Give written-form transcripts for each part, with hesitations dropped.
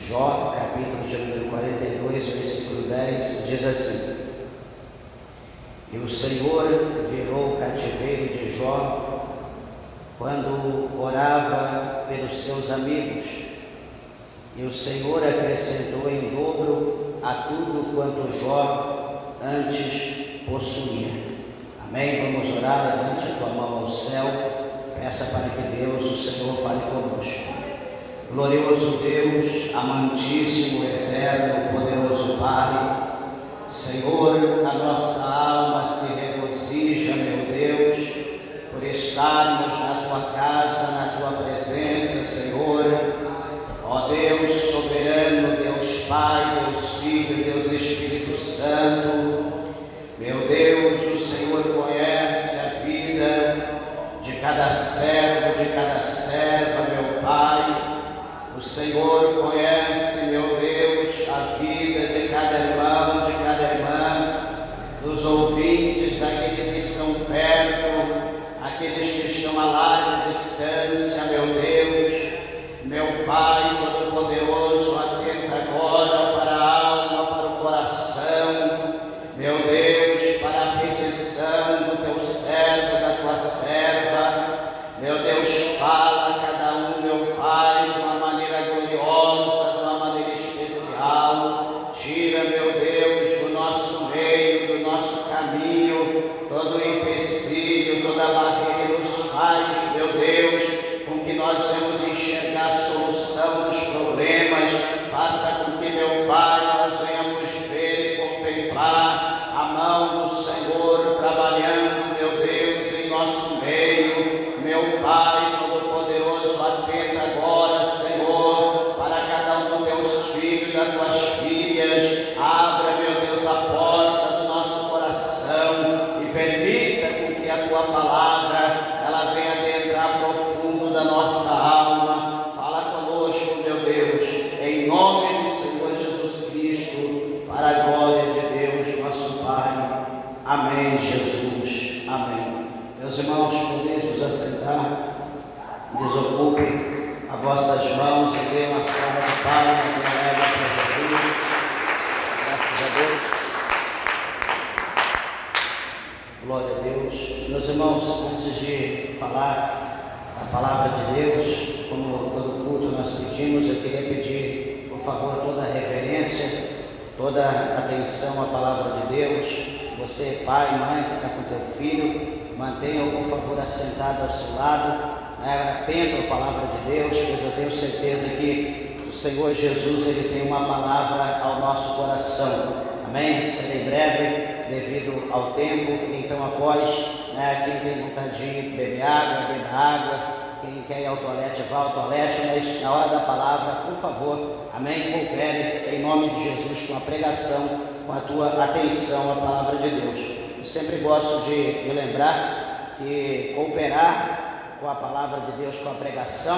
Jó, capítulo de número 42, versículo 10, diz assim: E o Senhor virou o cativeiro de Jó quando orava pelos seus amigos, e o Senhor acrescentou em dobro a tudo quanto Jó antes possuía. Amém? Vamos orar. Levante a tua mão ao céu, peça para que Deus, o Senhor, fale conosco. Glorioso Deus, amantíssimo, eterno, poderoso Pai, Senhor, a nossa alma se regozija, meu Deus, por estarmos na Tua casa, na Tua presença, Senhor. Ó Deus soberano, Deus Pai, Deus Filho, Deus Espírito Santo, meu Deus, o Senhor conhece a vida de cada servo, de cada serva, meu Pai. O Senhor conhece, meu Deus, a vida de cada irmão, de cada irmã, dos ouvintes, daqueles que estão perto, aqueles que estão a larga distância, meu Deus. Meu Pai Todo-Poderoso, atenta agora para a alma, para o coração, meu Deus, para a petição do Teu servo, da Tua serva. Meu Deus, fala a cada um, meu Pai, de uma maneira gloriosa, de uma maneira especial. Tira, meu Deus, do nosso meio, do nosso caminho, todo empecilho, toda barreira, e nos faz, meu Deus, com que nós vamos enxergar a solução dos problemas. Faça com que, meu Pai, nós venhamos ver e contemplar a mão do Senhor trabalhando, meu Deus, em nosso meio. Meu Pai Todo-Poderoso, atenta agora, Senhor, para cada um dos Teus filhos, das Tuas filhas. Abra, meu Deus, a porta do nosso coração e permita com que a Tua palavra, ela venha adentrar profundo da nossa alma. Fala conosco, meu Deus, em nome do Senhor Jesus Cristo, para a glória de Deus, nosso Pai. Amém, Jesus. Amém. Meus irmãos, podeis vos assentar, desocupe as vossas mãos e dê uma salva de palmas e glória para Jesus. Graças a Deus. Glória a Deus. Meus irmãos, antes de falar a palavra de Deus, como todo culto nós pedimos, eu queria pedir, por favor, toda a reverência, toda a atenção à palavra de Deus. Você, pai, mãe, que está com teu filho, mantenha-o, por favor, assentado ao seu lado, atento à palavra de Deus, pois eu tenho certeza que o Senhor Jesus, Ele tem uma palavra ao nosso coração. Amém? Serei breve devido ao tempo, então após, quem tem vontade de beber água, beba água. Quem quer ir ao toalete, vá ao toalete, mas na hora da palavra, por favor, amém, coopere em nome de Jesus com a pregação, com a tua atenção à palavra de Deus. Eu sempre gosto de lembrar que cooperar com a palavra de Deus, com a pregação,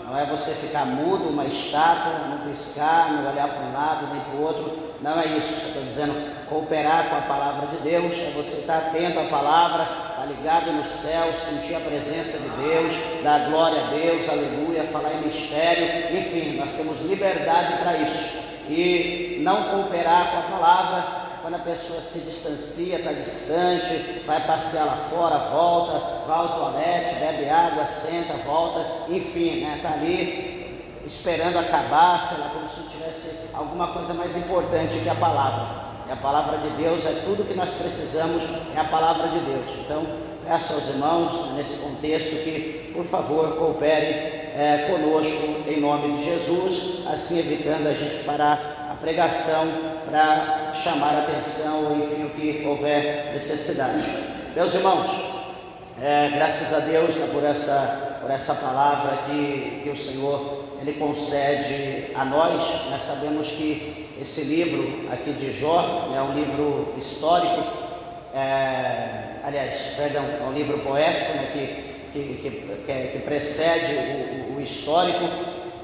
não é você ficar mudo, uma estátua, não piscar, não olhar para um lado nem para o outro. Não é isso. Eu estou dizendo, cooperar com a palavra de Deus é você estar atento à palavra, estar ligado no céu, sentir a presença de Deus, dar glória a Deus, aleluia, falar em mistério. Enfim, nós temos liberdade para isso. E não cooperar com a palavra quando a pessoa se distancia, está distante, vai passear lá fora, volta, vai ao toalete, bebe água, senta, volta, enfim, está ali esperando acabar, sei lá, como se tivesse alguma coisa mais importante que a palavra. E a palavra de Deus é tudo que nós precisamos, é a palavra de Deus. Então, peço aos irmãos, nesse contexto, que, por favor, coopere conosco em nome de Jesus, assim evitando a gente parar a pregação para chamar a atenção, enfim, o que houver necessidade. Meus irmãos, graças a Deus, por essa palavra que o Senhor Ele concede a nós. Nós sabemos que esse livro aqui de Jó é um livro histórico, é um livro poético, que precede o histórico,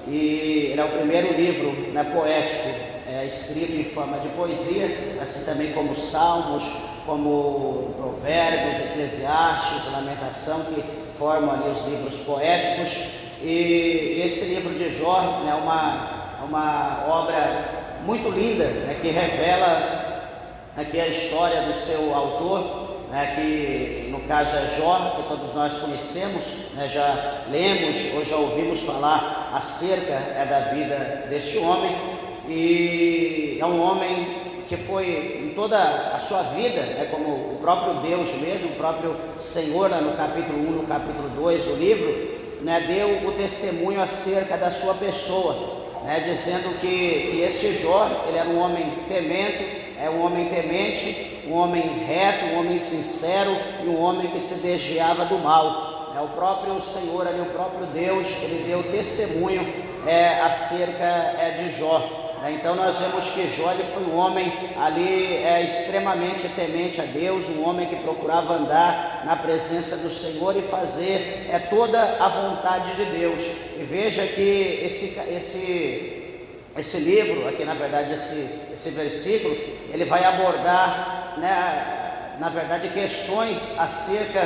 e ele é o primeiro livro poético, escrito em forma de poesia, assim também como Salmos, como Provérbios, Eclesiastes, Lamentação, que formam ali os livros poéticos. E esse livro de Jó é uma obra muito linda, né, que revela aqui a história do seu autor, né, que no caso é Jó, que todos nós conhecemos, né, já lemos ou já ouvimos falar acerca da vida deste homem, e é um homem que foi em toda a sua vida, né, como o próprio Deus mesmo, o próprio Senhor, lá no capítulo 1, no capítulo 2 do livro, né, deu o testemunho acerca da sua pessoa, né, dizendo que este Jó, ele era um homem temento, um homem temente, um homem reto, um homem sincero e um homem que se desviava do mal. O próprio Senhor, ali, o próprio Deus, ele deu testemunho acerca de Jó. Então nós vemos que Jó, ele foi um homem ali extremamente temente a Deus, um homem que procurava andar na presença do Senhor e fazer toda a vontade de Deus. E veja que esse livro, aqui na verdade esse versículo, ele vai abordar, né, na verdade, questões acerca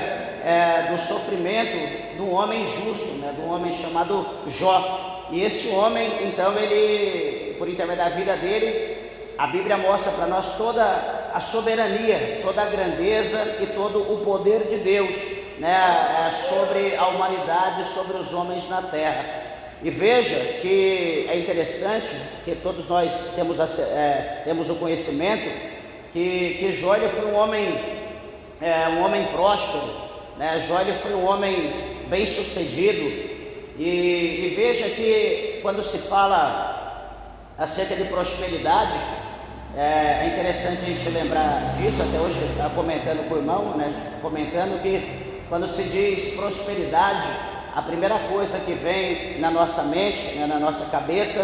do sofrimento de um homem justo, né, de um homem chamado Jó. E este homem, então, ele, por intermédio da vida dele, a Bíblia mostra para nós toda a soberania, toda a grandeza e todo o poder de Deus, né, sobre a humanidade, sobre os homens na terra. E veja que é interessante que todos nós temos o conhecimento que Jó, ele foi um homem próspero, né? Jó, ele foi um homem bem sucedido. E veja que quando se fala acerca de prosperidade, é interessante a gente lembrar disso. Até hoje eu estava comentando com o irmão, né, comentando que quando se diz prosperidade, a primeira coisa que vem na nossa mente, né, na nossa cabeça,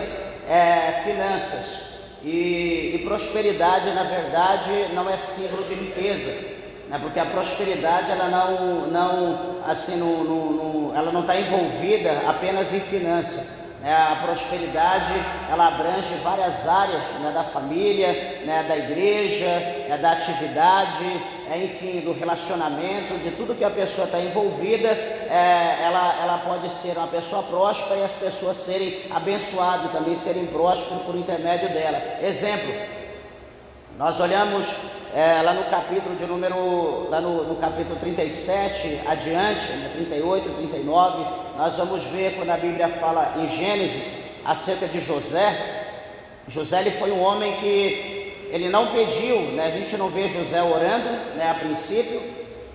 é finanças. E prosperidade, na verdade, não é símbolo de riqueza, né, porque a prosperidade ela ela não está envolvida apenas em finanças. A prosperidade, ela abrange várias áreas, né, da família, né, da igreja, da atividade, enfim, do relacionamento, de tudo que a pessoa está envolvida. Ela pode ser uma pessoa próspera e as pessoas serem abençoadas, também serem prósperos por intermédio dela. Exemplo, nós olhamos lá no capítulo no capítulo 37 adiante, né, 38, 39, nós vamos ver quando a Bíblia fala em Gênesis acerca de José. José, ele foi um homem que ele não pediu, né, a gente não vê José orando, né, a princípio,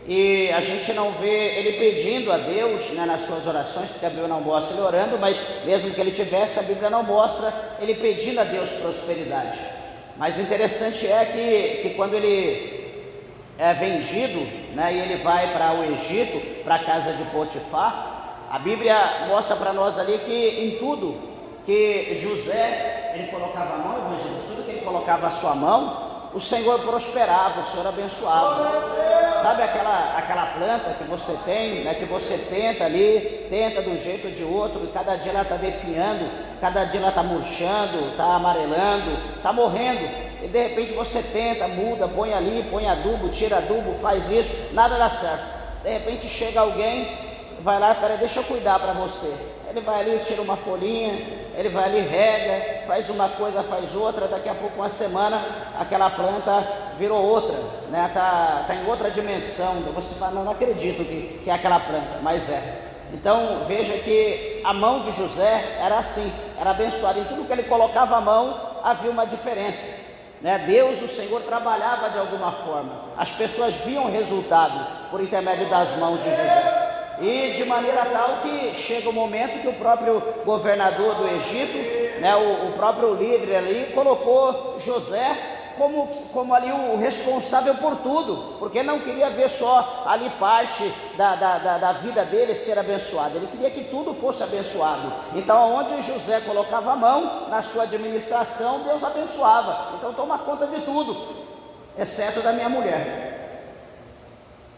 e a gente não vê ele pedindo a Deus, né, nas suas orações, porque a Bíblia não mostra ele orando, mas mesmo que ele tivesse, a Bíblia não mostra ele pedindo a Deus prosperidade. Mas interessante é que quando ele é vendido, né, e ele vai para o Egito, para a casa de Potifar, a Bíblia mostra para nós ali que em tudo que José, ele colocava a mão, evangelista, tudo que ele colocava a sua mão, o Senhor prosperava, o Senhor abençoava. Sabe aquela planta que você tem, né, que você tenta de um jeito ou de outro, e cada dia ela está definhando, cada dia ela está murchando, está amarelando, está morrendo, e de repente você tenta, muda, põe ali, põe adubo, tira adubo, faz isso, nada dá certo. De repente chega alguém, vai lá, peraí, deixa eu cuidar para você. Ele vai ali, tira uma folhinha, ele vai ali, rega, faz uma coisa, faz outra, daqui a pouco, uma semana, aquela planta virou outra, né? Tá em outra dimensão. Você fala, não acredito que é aquela planta, mas é. Então veja que a mão de José era assim, era abençoada. Em tudo que ele colocava a mão havia uma diferença, né? Deus, o Senhor, trabalhava de alguma forma. As pessoas viam o resultado por intermédio das mãos de José. E de maneira tal que chega o momento que o próprio governador do Egito, né, o próprio líder ali, colocou José como ali o responsável por tudo, porque não queria ver só ali parte da vida dele ser abençoada, ele queria que tudo fosse abençoado. Então, onde José colocava a mão na sua administração, Deus abençoava. Então, toma conta de tudo, exceto da minha mulher.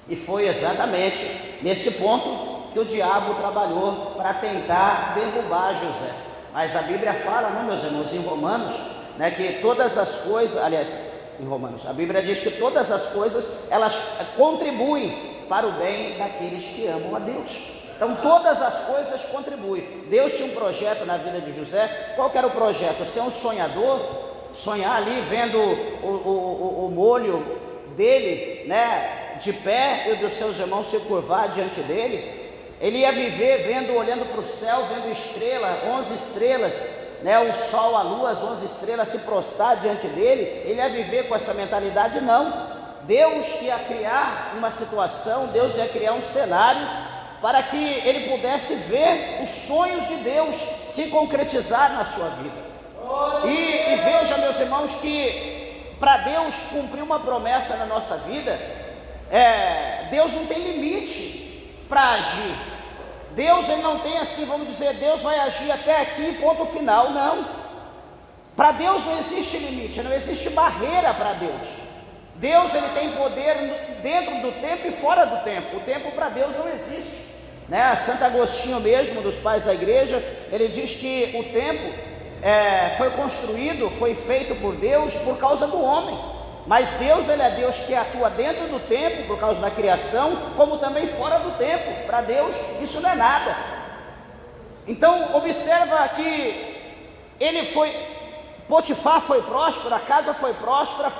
E foi exatamente nesse ponto que o diabo trabalhou para tentar derrubar José. Mas a Bíblia fala, né, meus irmãos, em Romanos, né, que todas as coisas, aliás, em Romanos, a Bíblia diz que todas as coisas, elas contribuem para o bem daqueles que amam a Deus. Então todas as coisas contribuem. Deus tinha um projeto na vida de José. Qual que era o projeto? Ser um sonhador, sonhar ali vendo o molho dele, né, de pé, e dos seus irmãos se curvar diante dele. Ele ia viver vendo, olhando para o céu, vendo estrela, 11 estrelas, né, o sol, a lua, as 11 estrelas se prostrar diante dele. Ele ia viver com essa mentalidade? Não. Deus ia criar uma situação, Deus ia criar um cenário para que ele pudesse ver os sonhos de Deus se concretizar na sua vida. E veja, meus irmãos, que para Deus cumprir uma promessa na nossa vida, Deus não tem limite para agir. Deus, ele não tem assim, vamos dizer, Deus vai agir até aqui, ponto final. Não. Para Deus não existe limite, não existe barreira para Deus. Deus, ele tem poder dentro do tempo e fora do tempo. O tempo para Deus não existe, né? Santo Agostinho mesmo, dos pais da igreja, ele diz que o tempo foi construído, foi feito por Deus por causa do homem. Mas Deus, ele é Deus que atua dentro do tempo por causa da criação, como também fora do tempo. Para Deus isso não é nada. Então observa que Potifar foi próspero, a casa foi próspera,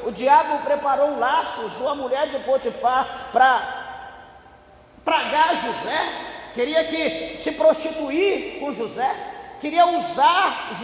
o diabo preparou um laço, usou a mulher de Potifar para pragar José, queria que se prostituir com José, queria usar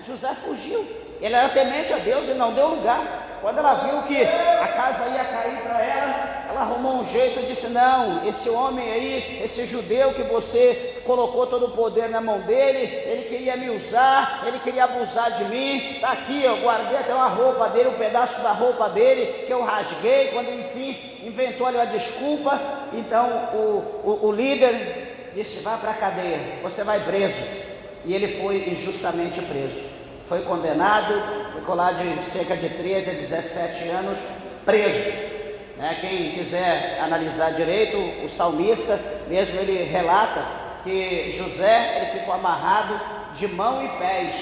José fugiu. Ele era temente a Deus e não deu lugar. Quando ela viu que a casa ia cair para ela arrumou um jeito e disse: não, esse homem aí, esse judeu que você colocou todo o poder na mão dele, ele queria me usar, ele queria abusar de mim. Está aqui, eu guardei até uma roupa dele, um pedaço da roupa dele que eu rasguei. Quando enfim inventou ali uma desculpa, então o líder disse: vá para a cadeia, você vai preso. E ele foi injustamente preso. Foi condenado, ficou lá de cerca de 13 a 17 anos preso, né? Quem quiser analisar direito, o salmista mesmo, ele relata que José, ele ficou amarrado de mão e pés,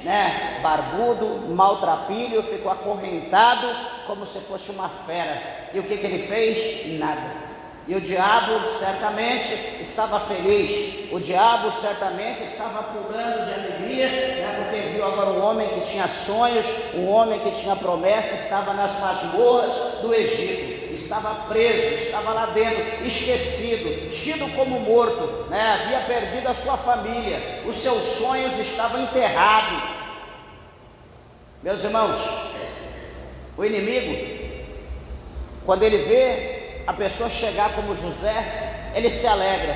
né? Barbudo, maltrapilho, ficou acorrentado como se fosse uma fera. E o que ele fez? Nada. E o diabo certamente estava feliz, o diabo certamente estava pulando de alegria, né, porque viu agora um homem que tinha sonhos, um homem que tinha promessa, estava nas masmorras do Egito, estava preso, estava lá dentro, esquecido, tido como morto, né, havia perdido a sua família, os seus sonhos estavam enterrados. Meus irmãos, o inimigo, quando ele vê a pessoa chegar como José, ele se alegra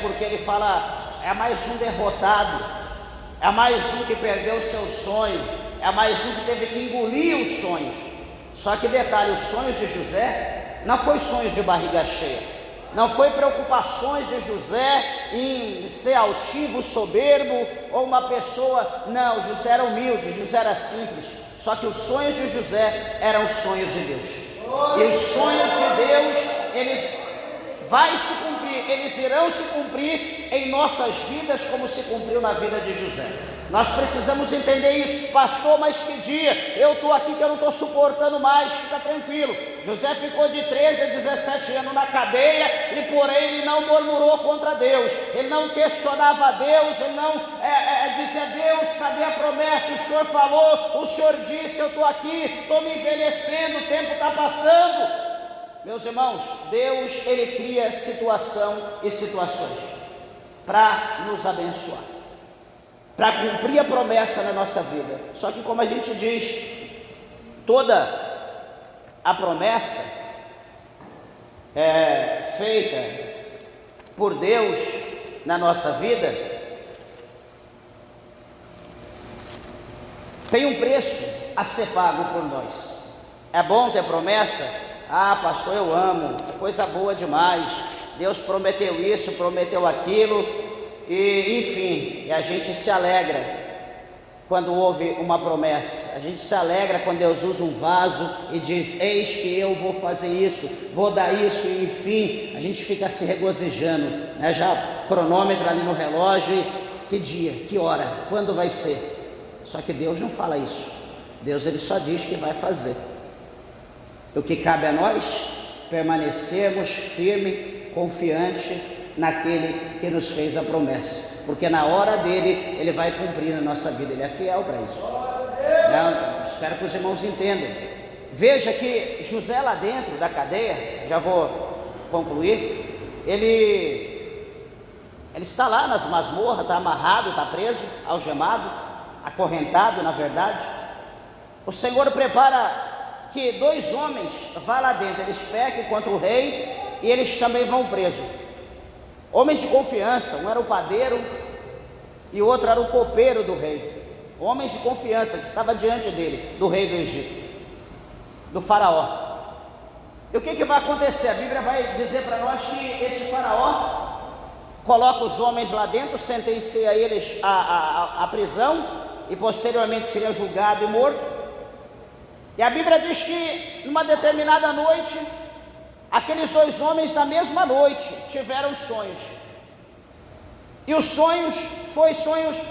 porque ele fala: é mais um derrotado, é mais um que perdeu o seu sonho, é mais um que teve que engolir os sonhos. Só que detalhe, os sonhos de José não foi sonhos de barriga cheia, não foi preocupações de José em ser altivo, soberbo ou uma pessoa, não, José era humilde, José era simples. Só que os sonhos de José eram os sonhos de Deus. E os sonhos de Deus, eles irão se cumprir em nossas vidas, como se cumpriu na vida de José. Nós precisamos entender isso. Pastor, mas que dia? Eu estou aqui que eu não estou suportando mais. Fica tranquilo. José ficou de 13 a 17 anos na cadeia, e porém ele não murmurou contra Deus, ele não questionava Deus, ele não dizia: Deus, cadê a promessa? O Senhor falou, o Senhor disse, eu estou aqui, estou me envelhecendo, o tempo está passando. Meus irmãos, Deus, ele cria situação e situações para nos abençoar, para cumprir a promessa na nossa vida. Só que, como a gente diz, toda a promessa feita por Deus na nossa vida tem um preço a ser pago por nós. É bom ter promessa? Ah, pastor, eu amo, é coisa boa demais, Deus prometeu isso, prometeu aquilo, e enfim, e a gente se alegra quando houve uma promessa, a gente se alegra quando Deus usa um vaso e diz: eis que eu vou fazer isso, vou dar isso, e enfim, a gente fica se regozijando, né? Já cronômetro ali no relógio, que dia, que hora, quando vai ser. Só que Deus não fala isso. Deus, ele só diz que vai fazer. O que cabe a nós, permanecermos firme, confiante naquele que nos fez a promessa, porque na hora dele, ele vai cumprir na nossa vida, ele é fiel para isso. Espero que os irmãos entendam. Veja que José lá dentro da cadeia, já vou concluir, ele está lá nas masmorras, está amarrado, está preso, algemado, acorrentado na verdade. O Senhor prepara que 2 homens vá lá dentro, eles pequem contra o rei e eles também vão presos. Homens de confiança, um era o padeiro e o outro era o copeiro do rei. Homens de confiança que estava diante dele, do rei do Egito, do faraó. E o que vai acontecer? A Bíblia vai dizer para nós que esse faraó coloca os homens lá dentro, sentencia eles à prisão e posteriormente seria julgado e morto. E a Bíblia diz que numa determinada noite, aqueles 2 homens na mesma noite tiveram sonhos. E os sonhos foram sonhos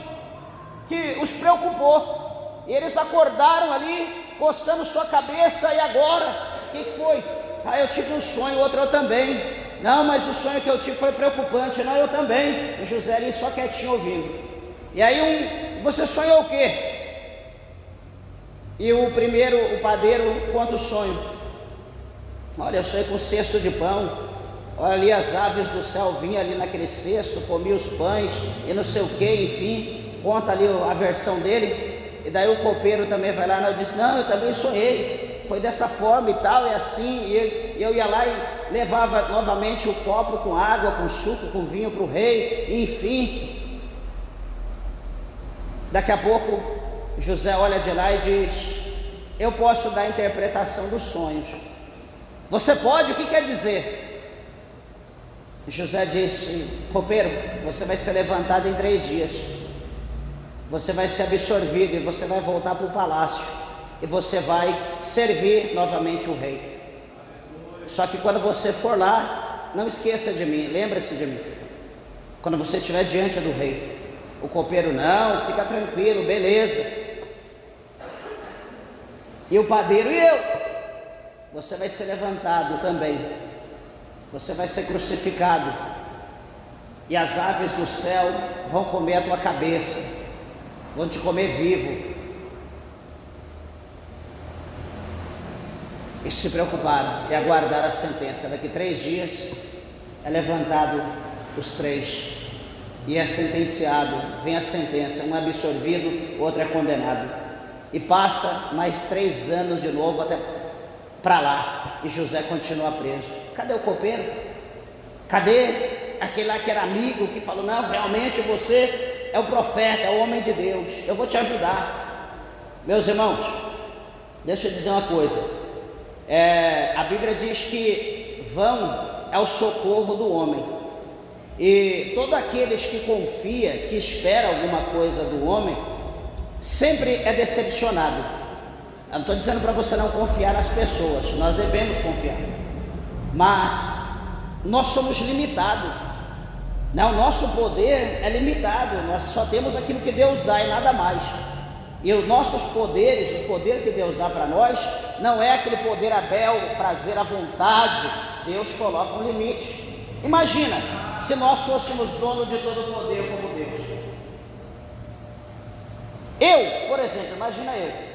que os preocupou. E eles acordaram ali, coçando sua cabeça. E agora? O que foi? Eu tive um sonho, outro eu também. Não, mas o sonho que eu tive foi preocupante. Não, eu também. E José ali só quietinho ouvindo. E aí você sonhou o quê? E o primeiro, o padeiro, conta o sonho. Olha, eu sonhei com um cesto de pão. Olha ali, as aves do céu vinham ali naquele cesto, comiam os pães e não sei o que, enfim. Conta ali a versão dele. E daí o copeiro também vai lá e diz: não, eu também sonhei, foi dessa forma e tal, é assim. E eu ia lá e levava novamente o copo com água, com suco, com vinho para o rei, e enfim. Daqui a pouco José olha de lá e diz: eu posso dar a interpretação dos sonhos. Você pode? O que quer dizer? José disse: copeiro, você vai ser levantado em 3 dias. Você vai ser absorvido e você vai voltar para o palácio. E você vai servir novamente o rei. Só que quando você for lá, não esqueça de mim, lembre-se de mim. Quando você estiver diante do rei. O copeiro: não, fica tranquilo, beleza. E o padeiro: e eu? Você vai ser levantado também. Você vai ser crucificado. E as aves do céu vão comer a tua cabeça. Vão te comer vivo. E se preocuparam e aguardaram a sentença. Daqui 3 dias é levantado os 3 e é sentenciado. Vem a sentença, um é absorvido, o outro é condenado. E passa mais 3 anos de novo até para lá, e José continua preso. Cadê o copeiro? Cadê aquele lá que era amigo, que falou: não, realmente você é o profeta, é o homem de Deus, eu vou te ajudar. Meus irmãos, deixa eu dizer uma coisa. A Bíblia diz que vão é o socorro do homem. E todos aqueles que confiam, que esperam alguma coisa do homem, sempre é decepcionado. Eu não estou dizendo para você não confiar nas pessoas, nós devemos confiar. Mas nós somos limitados. O nosso poder é limitado, nós só temos aquilo que Deus dá e nada mais. E os nossos poderes, o poder que Deus dá para nós, não é aquele poder a bel prazer, à vontade. Deus coloca um limite. Imagina, se nós fôssemos donos de todo o poder como Deus. Eu, por exemplo, imagina eu.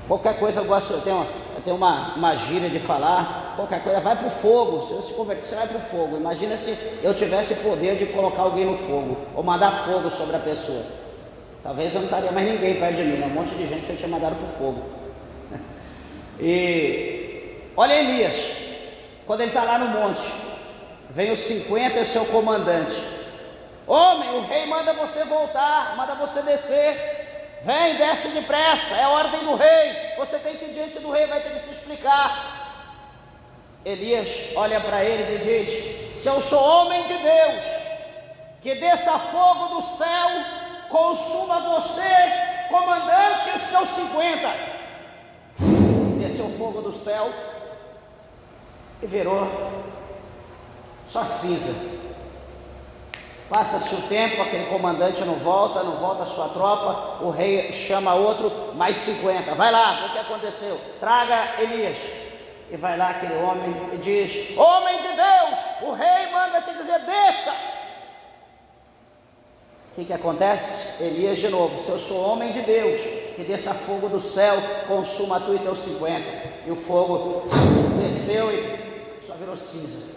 Qualquer coisa eu gosto, eu tenho uma gíria de falar, qualquer coisa, vai para o fogo. Se eu se converter, você vai para o fogo. Imagina se eu tivesse poder de colocar alguém no fogo, ou mandar fogo sobre a pessoa. Talvez eu não estaria mais ninguém perto de mim, né? Um monte de gente eu tinha mandado para o fogo. E olha Elias, quando ele está lá no monte, vem os 50 e o seu comandante: homem, o rei manda você voltar, manda você descer. Vem, desce depressa, é a ordem do rei, você tem que ir diante do rei, vai ter que se explicar. Elias olha para eles e diz: se eu sou homem de Deus, que desça fogo do céu, consuma você, comandante, e os teus 50. Desceu fogo do céu e virou só cinza. Passa-se o tempo, aquele comandante não volta a sua tropa, o rei chama outro, mais 50, vai lá, vê o que aconteceu, traga Elias. E vai lá aquele homem e diz: homem de Deus, o rei manda te dizer, desça. O que acontece? Elias de novo: se eu sou homem de Deus, que desça fogo do céu, consuma tu e teus 50. E o fogo desceu e só virou cinza.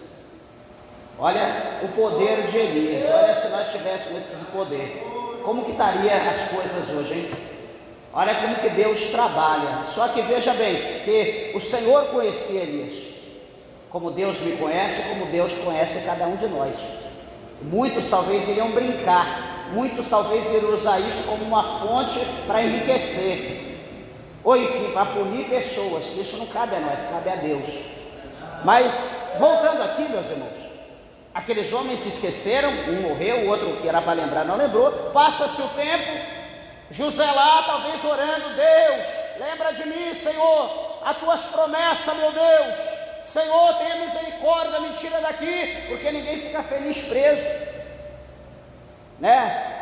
Olha o poder de Elias. Olha, se nós tivéssemos esse poder, como que estaria as coisas hoje, hein? Olha como que Deus trabalha. Só que veja bem, que o Senhor conhecia Elias, como Deus me conhece, como Deus conhece cada um de nós. Muitos talvez iriam brincar, muitos talvez iriam usar isso como uma fonte para enriquecer, ou enfim, para punir pessoas. Isso não cabe a nós, cabe a Deus. Mas voltando aqui, meus irmãos, aqueles homens se esqueceram, um morreu, o outro, que era para lembrar, não lembrou. Passa-se o tempo, José lá talvez orando: Deus, lembra de mim, Senhor, as tuas promessas, meu Deus, Senhor, tenha misericórdia, me tira daqui, porque ninguém fica feliz preso, né?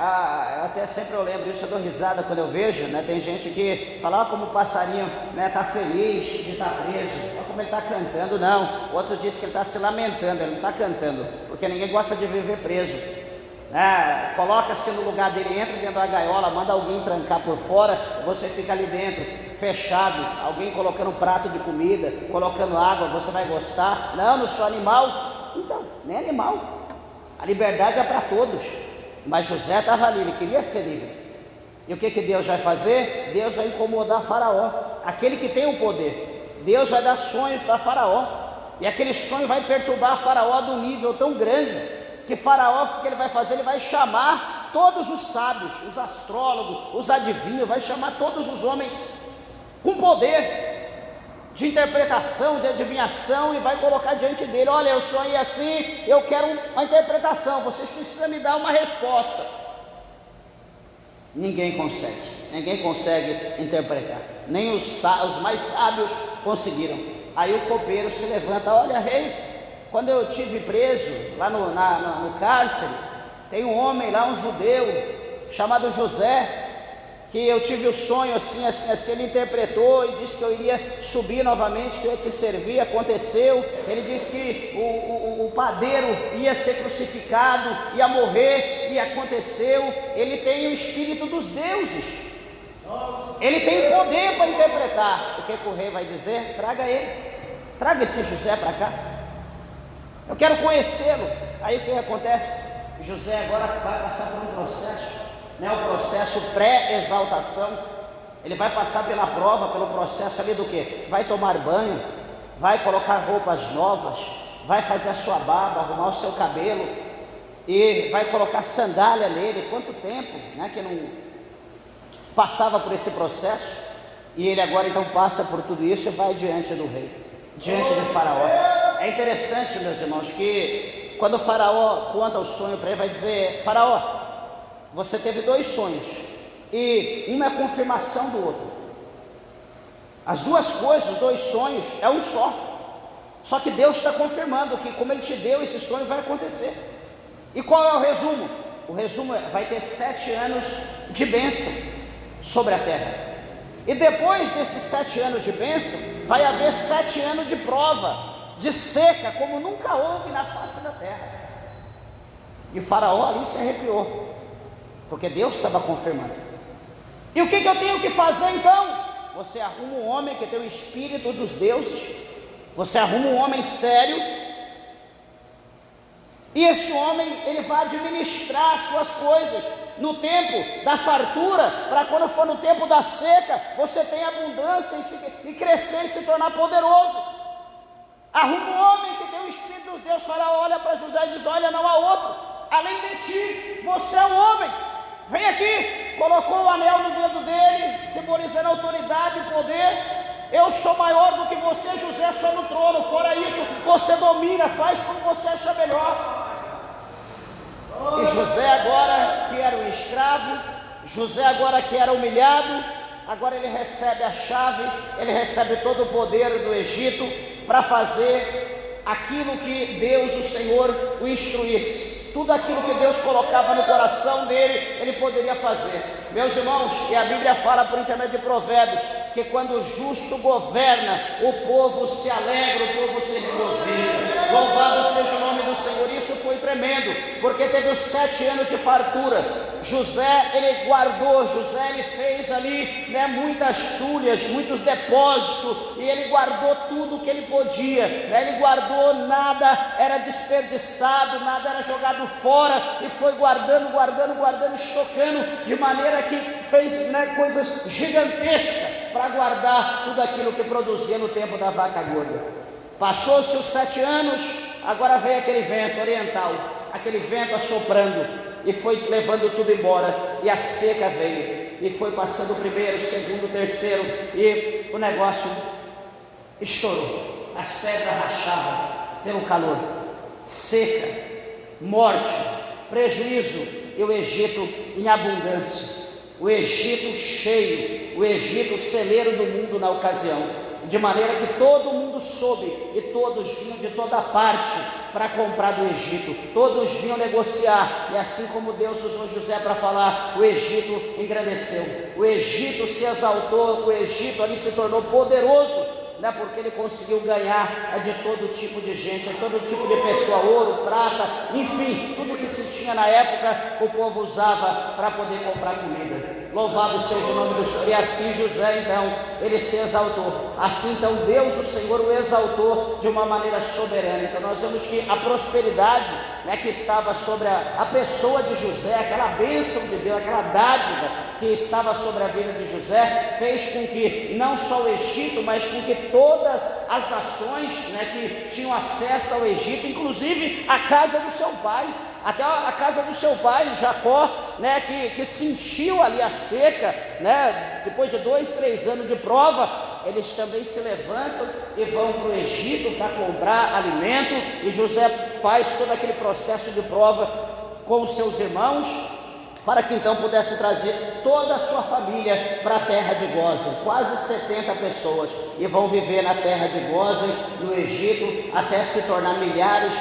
Eu até sempre eu lembro isso, eu dou risada quando eu vejo, né? Tem gente que fala: como o passarinho, né, está feliz de estar preso, olha como ele está cantando. Não, outro diz que ele está se lamentando, ele não está cantando, porque ninguém gosta de viver preso, né? Coloca-se no lugar dele, entra dentro da gaiola, manda alguém trancar por fora, você fica ali dentro, fechado, alguém colocando um prato de comida, colocando água, você vai gostar? Não, não sou animal. Então, nem animal, a liberdade é para todos. Mas José estava ali, ele queria ser livre. E o que Deus vai fazer? Deus vai incomodar Faraó, aquele que tem o poder. Deus vai dar sonhos para Faraó, e aquele sonho vai perturbar Faraó de um nível tão grande, que Faraó, o que ele vai fazer? Ele vai chamar todos os sábios, os astrólogos, os adivinhos, vai chamar todos os homens com poder de interpretação, de adivinhação, e vai colocar diante dele: olha, eu sonhei assim, eu quero uma interpretação, vocês precisam me dar uma resposta. Ninguém consegue interpretar, nem os mais sábios conseguiram. Aí o copeiro se levanta: olha, rei, quando eu estive preso lá no cárcere, tem um homem lá, um judeu chamado José, que eu tive o sonho assim, ele interpretou e disse que eu iria subir novamente, que eu ia te servir. Aconteceu. Ele disse que o padeiro ia ser crucificado, ia morrer, e aconteceu. Ele tem o espírito dos deuses, ele tem poder para interpretar. O que o rei vai dizer? Traga ele, traga esse José para cá, eu quero conhecê-lo. Aí o que acontece? José agora vai passar por um processo, né, o processo pré-exaltação. Ele vai passar pela prova, pelo processo ali do que? Vai tomar banho, vai colocar roupas novas, vai fazer a sua barba, arrumar o seu cabelo, e vai colocar sandália nele. Quanto tempo, né, que não passava por esse processo? E ele agora então passa por tudo isso e vai diante do rei, diante de Faraó. É interessante, meus irmãos, que quando o Faraó conta o sonho para ele, vai dizer: Faraó, você teve 2 sonhos, e uma é a confirmação do outro. As duas coisas, os 2 sonhos, é um só que Deus está confirmando que, como Ele te deu esse sonho, vai acontecer. E qual é o resumo? O resumo é: vai ter 7 anos de bênção sobre a terra, e depois desses 7 anos de bênção, vai haver 7 anos de prova, de seca, como nunca houve na face da terra. E o Faraó ali se arrepiou, porque Deus estava confirmando. E o que eu tenho que fazer então? Você arruma um homem que tem o espírito dos deuses, você arruma um homem sério, e esse homem, ele vai administrar as suas coisas no tempo da fartura, para quando for no tempo da seca, você tenha abundância e crescer e se tornar poderoso. Arruma um homem que tem o espírito dos deuses. Faraó olha para José e diz: olha, não há outro além de ti, você é o homem, vem aqui. Colocou o anel no dedo dele, simbolizando autoridade e poder. Eu sou maior do que você, José, só no trono, fora isso, você domina, faz como você acha melhor. E José agora, que era um escravo, José agora que era humilhado, agora ele recebe a chave, ele recebe todo o poder do Egito, para fazer aquilo que Deus, o Senhor, o instruísse. tudo aquilo que Deus colocava no coração dele, ele poderia fazer. Meus irmãos, e a Bíblia fala por intermédio de Provérbios, que quando o justo governa, o povo se alegra, o povo se regozija. Louvado seja o nome do Senhor. Isso foi tremendo, porque teve os 7 anos de fartura. José, ele guardou, José, ele fez ali, né, muitas tulhas, muitos depósitos, e ele guardou tudo que ele podia, né, ele guardou, nada era desperdiçado, nada era jogado fora, e foi guardando, estocando, de maneira que fez, né, coisas gigantescas para guardar tudo aquilo que produzia no tempo da vaca gorda. Passou-se os 7 anos, agora veio aquele vento oriental, aquele vento assoprando, e foi levando tudo embora, e a seca veio, e foi passando o primeiro, o segundo, o terceiro, e o negócio estourou, as pedras rachavam pelo calor, seca, morte, prejuízo, e o Egito em abundância, o Egito cheio, o Egito celeiro do mundo na ocasião, de maneira que todo mundo soube, e todos vinham de toda parte para comprar do Egito, todos vinham negociar, e assim como Deus usou José para falar, o Egito engrandeceu, o Egito se exaltou, o Egito ali se tornou poderoso, né, porque ele conseguiu ganhar de todo tipo de gente, de todo tipo de pessoa, ouro, prata, enfim, tudo que se tinha na época, o povo usava para poder comprar comida. Louvado seja o nome do Senhor. E assim José, então, ele se exaltou, assim então Deus, o Senhor, o exaltou de uma maneira soberana. Então nós vemos que a prosperidade, né, que estava sobre a pessoa de José, aquela bênção de Deus, aquela dádiva que estava sobre a vida de José, fez com que não só o Egito, mas com que todas as nações, né, que tinham acesso ao Egito, inclusive a casa do seu pai, até a casa do seu pai, Jacó, né, que sentiu ali a seca, né, depois de 2, 3 anos de prova, eles também se levantam e vão para o Egito para comprar alimento, e José faz todo aquele processo de prova com os seus irmãos, para que então pudesse trazer toda a sua família para a terra de Gósen, quase 70 pessoas, e vão viver na terra de Gósen, no Egito, até se tornar milhares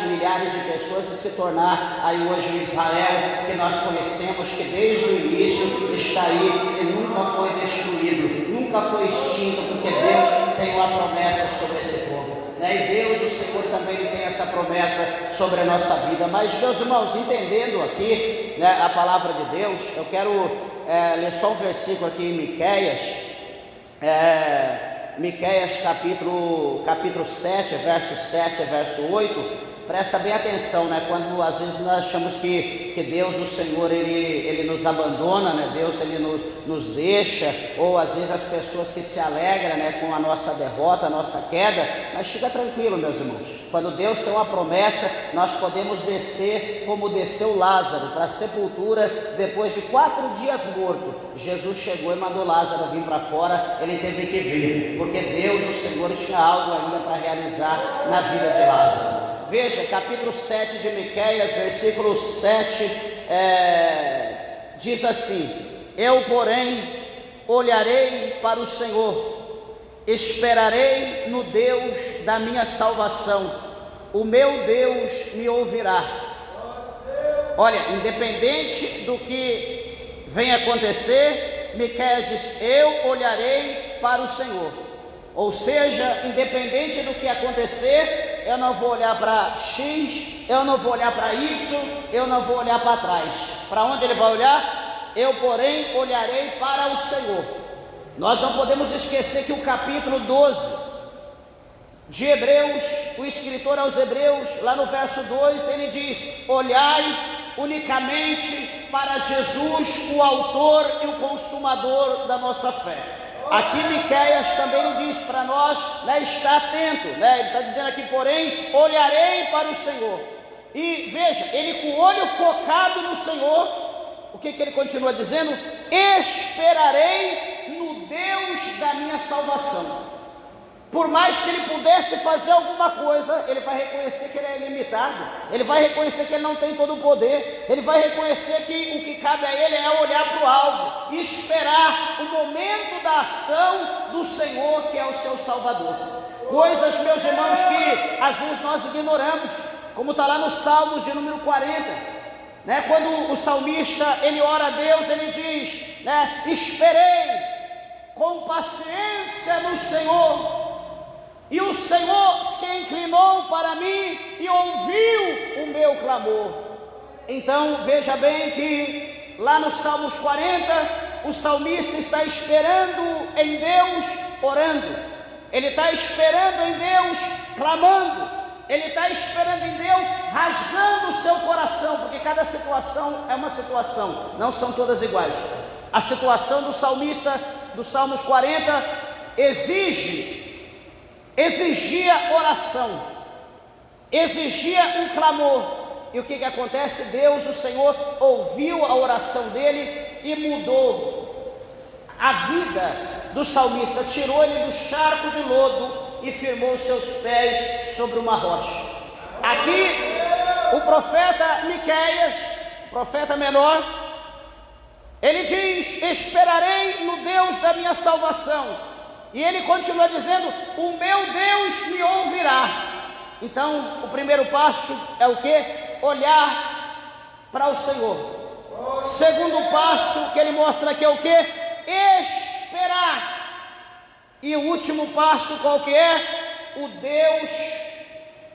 de pessoas, e se tornar aí hoje o Israel que nós conhecemos, que desde o início está aí e nunca foi destruído, nunca foi extinto, porque Deus tem uma promessa sobre esse povo. E Deus, o Senhor, também ele tem essa promessa sobre a nossa vida. Mas, meus irmãos, entendendo aqui, né, a palavra de Deus, eu quero ler só um versículo aqui em Miqueias, Miqueias capítulo 7, verso 7, verso 8. Presta bem atenção, né? Quando às vezes nós achamos que Deus, o Senhor, ele nos abandona, né? Deus, ele nos deixa, ou às vezes as pessoas que se alegram, né, com a nossa derrota, a nossa queda. Mas fica tranquilo, meus irmãos, quando Deus tem uma promessa, nós podemos descer como desceu Lázaro para a sepultura, depois de 4 dias morto. Jesus chegou e mandou Lázaro vir para fora, ele teve que vir, porque Deus, o Senhor, tinha algo ainda para realizar na vida de Lázaro. Veja, capítulo 7 de Miqueias, versículo 7, diz assim: eu, porém, olharei para o Senhor, esperarei no Deus da minha salvação, o meu Deus me ouvirá. Olha, independente do que venha acontecer, Miqueias diz: eu olharei para o Senhor. Ou seja, independente do que acontecer, eu não vou olhar para X, eu não vou olhar para Y, eu não vou olhar para trás. Para onde ele vai olhar? Eu, porém, olharei para o Senhor. Nós não podemos esquecer que o capítulo 12 de Hebreus, o escritor aos Hebreus, lá no verso 2, ele diz: olhai unicamente para Jesus, o autor e o consumador da nossa fé. Aqui Miqueias também ele diz para nós, né, estar atento, né? Ele está dizendo aqui, porém, olharei para o Senhor. E veja, ele com o olho focado no Senhor, o que ele continua dizendo? Esperarei no Deus da minha salvação. Por mais que ele pudesse fazer alguma coisa, ele vai reconhecer que ele é limitado, ele vai reconhecer que ele não tem todo o poder, ele vai reconhecer que o que cabe a ele é olhar para o alvo e esperar o momento da ação do Senhor, que é o seu Salvador. Coisas, meus irmãos, que às vezes nós ignoramos, como está lá no Salmos de número 40, né? Quando o salmista ele ora a Deus, ele diz, né? Esperei com paciência no Senhor, e o Senhor se inclinou para mim e ouviu o meu clamor. Então veja bem que lá no Salmos 40, o salmista está esperando em Deus, orando. Ele está esperando em Deus, clamando. Ele está esperando em Deus, rasgando o seu coração, porque cada situação é uma situação, não são todas iguais. A situação do salmista do Salmos 40 exigia oração, exigia um clamor. E o que acontece? Deus, o Senhor, ouviu a oração dele e mudou a vida do salmista, tirou ele do charco de lodo e firmou seus pés sobre uma rocha. Aqui o profeta Miqueias, profeta menor, ele diz: esperarei no Deus da minha salvação. E ele continua dizendo: o meu Deus me ouvirá. Então o primeiro passo é o que? Olhar para o Senhor. Segundo passo que ele mostra aqui é o que? Esperar. E o último passo qual que é?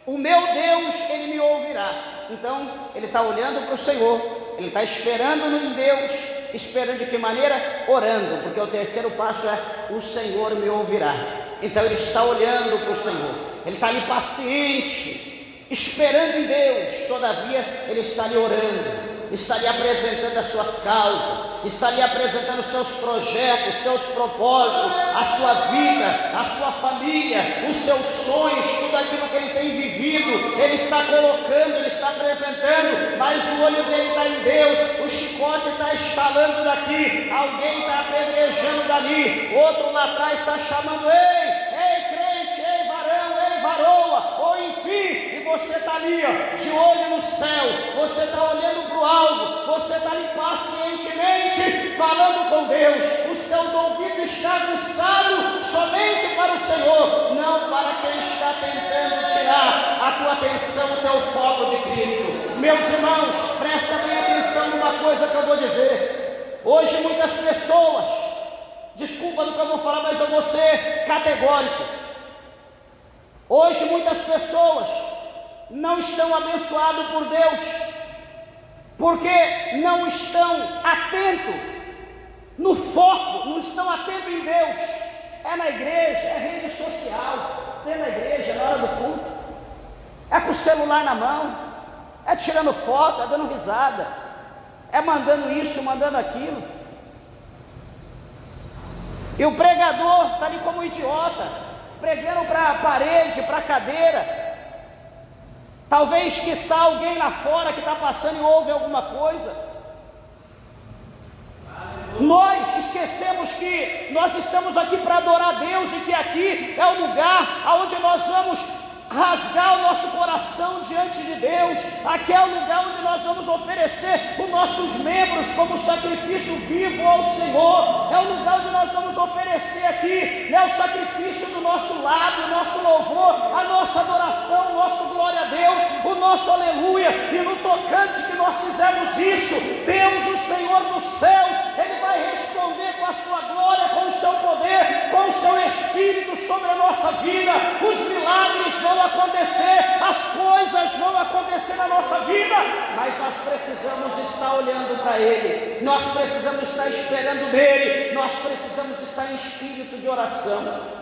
O meu Deus, ele me ouvirá. Então ele está olhando para o Senhor, ele está esperando em Deus. Esperando de que maneira? Orando, porque o terceiro passo é: o Senhor me ouvirá. Então ele está olhando para o Senhor, ele está ali paciente, esperando em Deus. Todavia ele está ali orando, está ali apresentando as suas causas, está ali apresentando os seus projetos, seus propósitos, a sua vida, a sua família, os seus sonhos, tudo aquilo que ele tem vivido, ele está colocando, ele está apresentando, mas o olho dele está em Deus, o chicote está estalando daqui, alguém está apedrejando dali, outro lá atrás está chamando: ei crente, ei varão, ei varoa, ou enfim. Você está ali, ó, de olho no céu, você está olhando para o alvo, você está ali pacientemente falando com Deus, os teus ouvidos estão aguçados somente para o Senhor, não para quem está tentando tirar a tua atenção, o teu foco de Cristo. Meus irmãos, presta bem atenção numa coisa que eu vou dizer. Hoje muitas pessoas, desculpa do que eu vou falar, mas eu vou ser categórico. Hoje muitas pessoas não estão abençoados por Deus, porque não estão atentos no foco, não estão atentos em Deus. É na igreja, é rede social, é na igreja, na hora do culto, é com o celular na mão, é tirando foto, é dando risada, é mandando isso, mandando aquilo. E o pregador está ali como um idiota, pregando para a parede, para a cadeira. Talvez, quiçá, alguém lá fora que está passando e ouve alguma coisa. Nós esquecemos que nós estamos aqui para adorar a Deus e que aqui é o lugar onde nós vamos rasgar o nosso coração diante de Deus. Aqui é o lugar onde nós vamos oferecer os nossos membros como sacrifício vivo ao Senhor. É o lugar onde nós vamos oferecer aqui, né, o sacrifício do nosso lábio, o nosso louvor, a nossa adoração, o nosso glória a Deus, o nosso aleluia. E no tocante que nós fizemos isso, Deus, o Senhor dos céus, Ele vai responder com a sua glória, com o seu poder, com o seu Espírito sobre a nossa vida. Os milagres vão acontecer, as coisas vão acontecer na nossa vida, mas nós precisamos estar olhando para Ele, nós precisamos estar esperando dEle, nós precisamos estar em espírito de oração.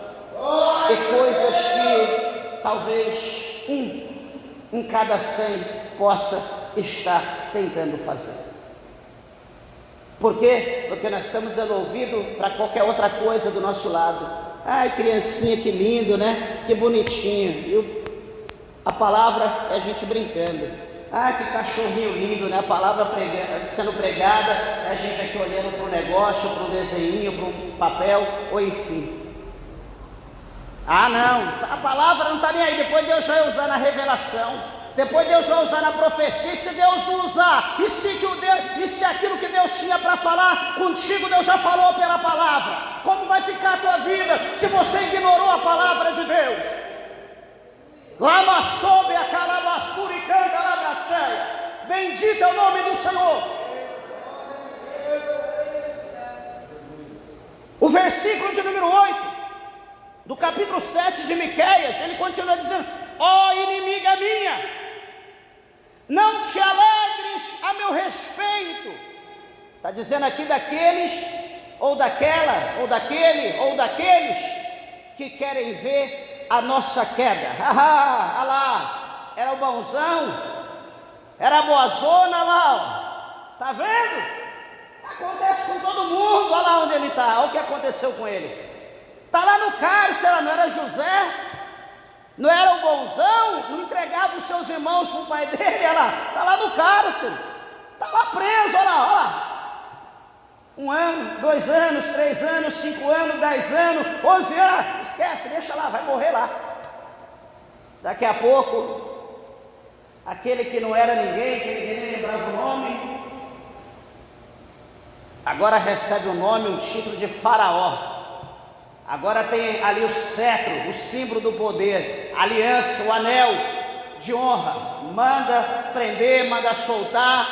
E coisas que talvez em cada 100 possa estar tentando fazer. Por quê? Porque nós estamos dando ouvido para qualquer outra coisa do nosso lado. Ai, criancinha, que lindo, né? Que bonitinho. A palavra é a gente brincando. Ah, que cachorrinho lindo, né? A palavra sendo pregada, é a gente aqui olhando para um negócio, para um desenho, para um papel, ou enfim. Ah, não, a palavra não está nem aí. Depois Deus vai usar na revelação. Depois Deus vai usar na profecia. E se Deus não usar? E se aquilo que Deus tinha para falar contigo, Deus já falou pela palavra? Como vai ficar a tua vida se você ignorou a palavra de Deus? Lama soube a calabassura e canta labrateia. Bendito é o nome do Senhor. O versículo de número 8 do capítulo 7 de Miqueias, ele continua dizendo: ó inimiga minha, não te alegres a meu respeito. Está dizendo aqui daqueles, ou daquela, ou daquele, ou daqueles que querem ver a nossa queda. Olha lá, era o bonzão, era a boazona lá, ó. Tá vendo? Acontece com todo mundo. Olha lá onde ele está, olha o que aconteceu com ele. Está lá no cárcere, não era José, não era o bonzão, não entregava os seus irmãos para o pai dele. Olha lá, está lá no cárcere, está lá preso. Olha lá, 1 ano, 2 anos, 3 anos, 5 anos, 10 anos, 11 anos, esquece, deixa lá, vai morrer lá. Daqui a pouco, aquele que não era ninguém, que ninguém nem lembrava o nome, agora recebe o nome, um título de faraó. Agora tem ali o cetro, o símbolo do poder, a aliança, o anel de honra. Manda prender, manda soltar.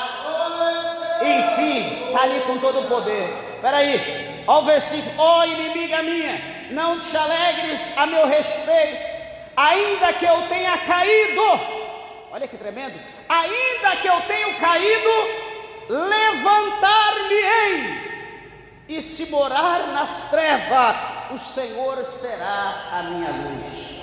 Enfim, está ali com todo o poder. Espera aí, olha o versículo: ó inimiga minha, não te alegres a meu respeito, ainda que eu tenha caído. Olha que tremendo. Ainda que eu tenha caído, levantar-me-ei, e se morar nas trevas, o Senhor será a minha luz.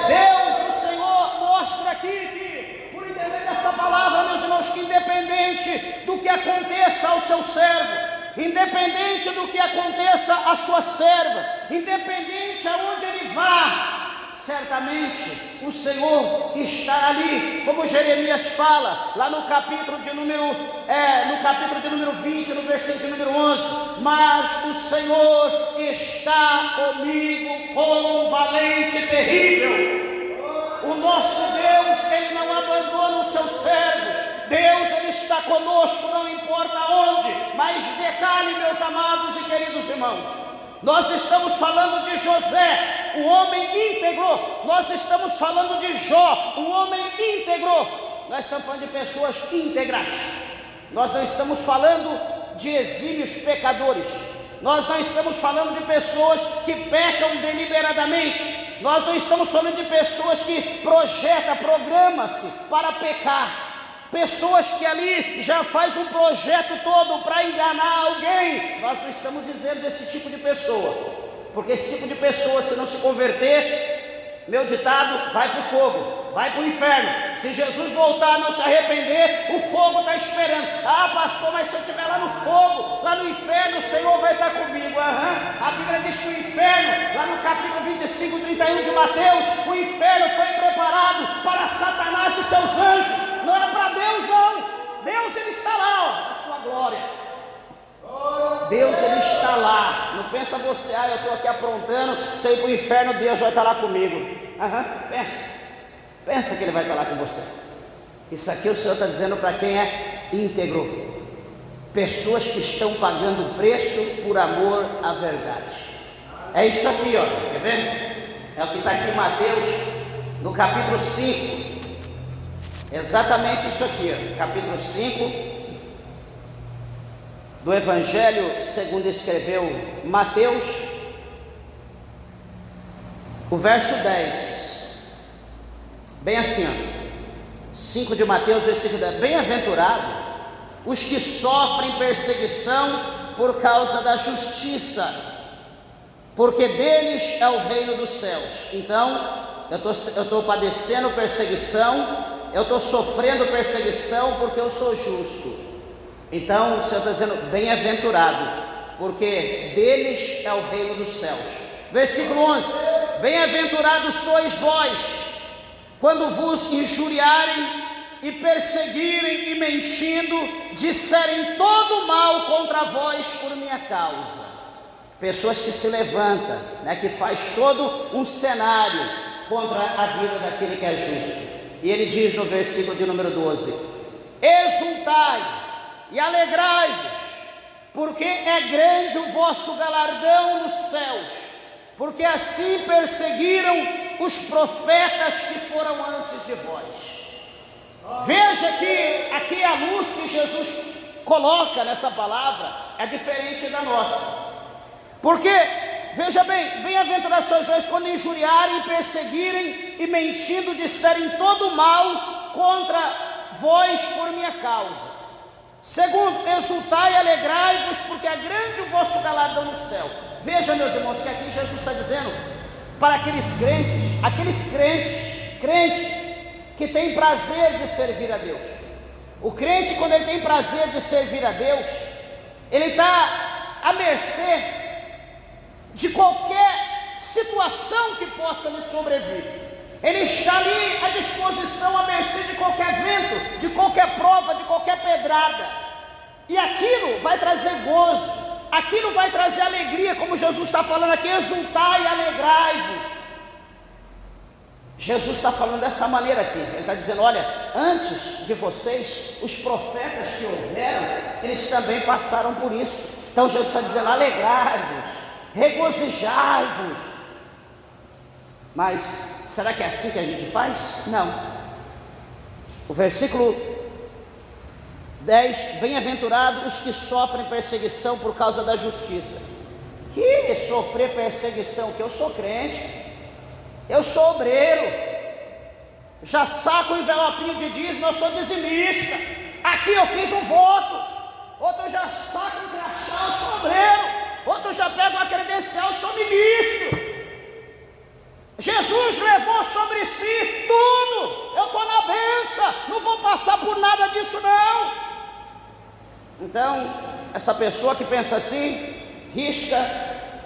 Deus, o Senhor, mostra aqui que, por intermédio dessa palavra, meus irmãos, que independente do que aconteça ao seu servo, independente do que aconteça à sua serva, independente aonde ele vá, certamente o Senhor está ali, como Jeremias fala, lá no capítulo de número 20, no versículo de número 11, mas o Senhor está comigo como um valente terrível. O nosso Deus, Ele não abandona os seus servos. Deus, Ele está conosco, não importa onde. Mas detalhe, meus amados e queridos irmãos, nós estamos falando de José, um homem íntegro. Nós estamos falando de Jó, um homem íntegro. Nós estamos falando de pessoas íntegras. Nós não estamos falando de exímios pecadores. Nós não estamos falando de pessoas que pecam deliberadamente. Nós não estamos falando de pessoas que programam-se para pecar. Pessoas que ali já faz um projeto todo para enganar alguém. Nós não estamos dizendo desse tipo de pessoa, porque esse tipo de pessoa, se não se converter, meu ditado, vai para o fogo, vai para o inferno. Se Jesus voltar a não se arrepender, o fogo está esperando. Ah, pastor, mas se eu estiver lá no fogo, lá no inferno, o Senhor vai estar comigo. A Bíblia diz que o inferno, lá no capítulo 25, 31 de Mateus, o inferno foi preparado para Satanás e seus anjos. Não é para Deus, não. Deus, Ele está lá, ó, na sua glória. Deus, Ele está lá. Não pensa você, eu estou aqui aprontando, se eu ir para o inferno, Deus vai estar lá comigo. Pensa que Ele vai estar lá com você. Isso aqui o Senhor está dizendo para quem é íntegro. Pessoas que estão pagando preço por amor à verdade. É isso aqui, ó, quer ver? É o que está aqui em Mateus, no capítulo 5. Exatamente isso aqui, ó, capítulo 5 do Evangelho segundo escreveu Mateus, o verso 10, bem assim, ó, 5 de Mateus, versículo 10: bem-aventurado os que sofrem perseguição por causa da justiça, porque deles é o reino dos céus. Então, eu estou padecendo perseguição, eu estou sofrendo perseguição porque eu sou justo. Então o Senhor está dizendo, bem-aventurado, porque deles é o reino dos céus. Versículo 11: bem-aventurados sois vós, quando vos injuriarem e perseguirem e mentindo, disserem todo mal contra vós por minha causa. Pessoas que se levantam, que faz todo um cenário contra a vida daquele que é justo. E ele diz no versículo de número 12: exultai e alegrai-vos, porque é grande o vosso galardão nos céus, porque assim perseguiram os profetas que foram antes de vós. Veja que aqui a luz que Jesus coloca nessa palavra é diferente da nossa. Porque, veja bem, bem-aventurados sois vós quando injuriarem, perseguirem e mentindo disserem todo mal contra vós por minha causa. Segundo, exultai e alegrai-vos, porque é grande o vosso galardão no céu. Veja, meus irmãos, que aqui Jesus está dizendo para aqueles crentes que têm prazer de servir a Deus. O crente, quando ele tem prazer de servir a Deus, ele está à mercê de qualquer situação que possa lhe sobrevir. Ele está ali à disposição, à mercê de qualquer vento, de qualquer prova, de qualquer pedrada. E aquilo vai trazer gozo, aquilo vai trazer alegria, como Jesus está falando aqui, exultai e alegrai-vos. Jesus está falando dessa maneira aqui, ele está dizendo, olha, antes de vocês, os profetas que houveram, eles também passaram por isso. Então Jesus está dizendo, alegrai-vos, regozijai-vos. Mas será que é assim que a gente faz? Não. O versículo 10, bem-aventurados os que sofrem perseguição por causa da justiça. Que sofrer perseguição? Que eu sou crente, eu sou obreiro, já saco o envelopinho de dízimo, eu sou dizimista, aqui eu fiz um voto, outro já saca um crachá, eu sou obreiro, outro já pega uma credencial, eu sou ministro. Jesus levou sobre si tudo, eu estou na bênção, não vou passar por nada disso não. Então, essa pessoa que pensa assim, risca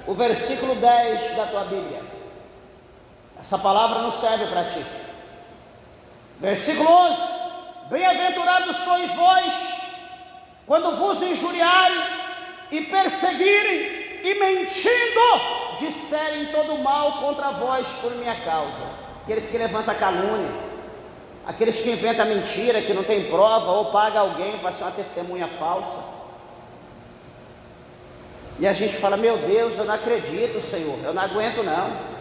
o versículo 10 da tua Bíblia. Essa palavra não serve para ti. Versículo 11, bem-aventurados sois vós, quando vos injuriarem e perseguirem e mentindo, disserem todo mal contra vós por minha causa. Aqueles que levantam calúnia, aqueles que inventam mentira, que não tem prova, ou paga alguém para ser uma testemunha falsa. E a gente fala, meu Deus, eu não acredito, Senhor, eu não aguento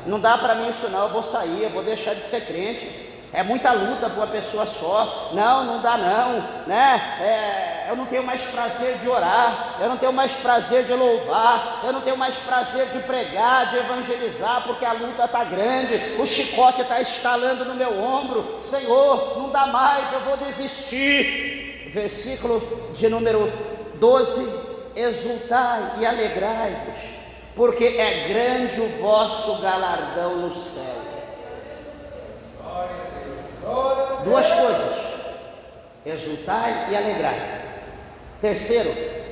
não dá para mim isso não, eu vou sair, eu vou deixar de ser crente. É muita luta para uma pessoa só. Não dá não, né? Eu não tenho mais prazer de orar, eu não tenho mais prazer de louvar, eu não tenho mais prazer de pregar, de evangelizar, porque a luta está grande, o chicote está estalando no meu ombro. Senhor, não dá mais, eu vou desistir. Versículo de número 12, exultai e alegrai-vos, porque é grande o vosso galardão no céu. Duas coisas, exultai e alegrai. Terceiro,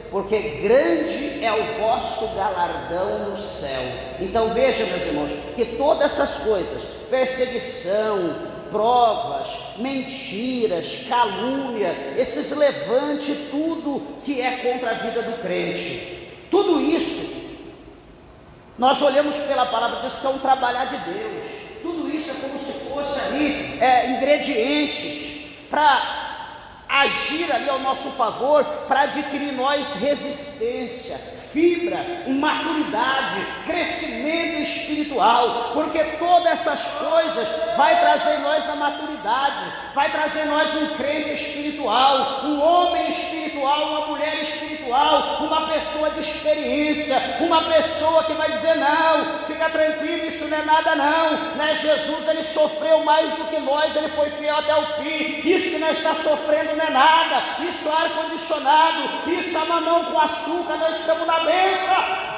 porque grande é o vosso galardão no céu. Então veja, meus irmãos, que todas essas coisas, perseguição, provas, mentiras, calúnia, esses levante, tudo que é contra a vida do crente, tudo isso, nós olhamos pela palavra, diz que é um trabalhar de Deus. Tudo isso é como se fosse ali ingredientes para agir ali ao nosso favor, para adquirir nós resistência, fibra, maturidade, crescimento espiritual, porque todas essas coisas vai trazer em nós a maturidade, vai trazer em nós um crente espiritual, um homem espiritual, uma mulher espiritual, uma pessoa de experiência, uma pessoa que vai dizer, não, fica tranquilo, isso não é nada não, né? Jesus, ele sofreu mais do que nós, ele foi fiel até o fim, isso que nós estamos sofrendo não é nada, isso é ar-condicionado, isso é mamão com açúcar, nós estamos na bênção.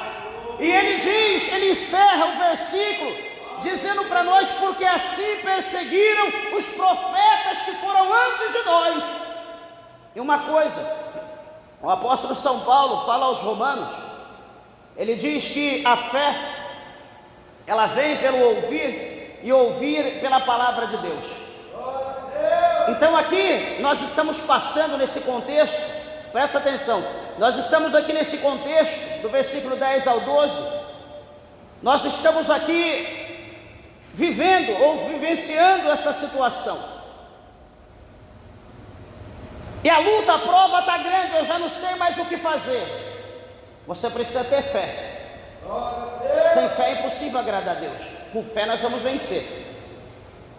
E ele diz, ele encerra o versículo dizendo para nós, porque assim perseguiram os profetas que foram antes de nós. E uma coisa, o apóstolo São Paulo fala aos romanos, ele diz que a fé, ela vem pelo ouvir, e ouvir pela palavra de Deus. Então aqui nós estamos passando nesse contexto, presta atenção, nós estamos aqui nesse contexto, do versículo 10 ao 12, nós estamos aqui vivendo ou vivenciando essa situação, e a luta, a prova está grande, eu já não sei mais o que fazer. Você precisa ter fé, sem fé é impossível agradar a Deus, com fé nós vamos vencer.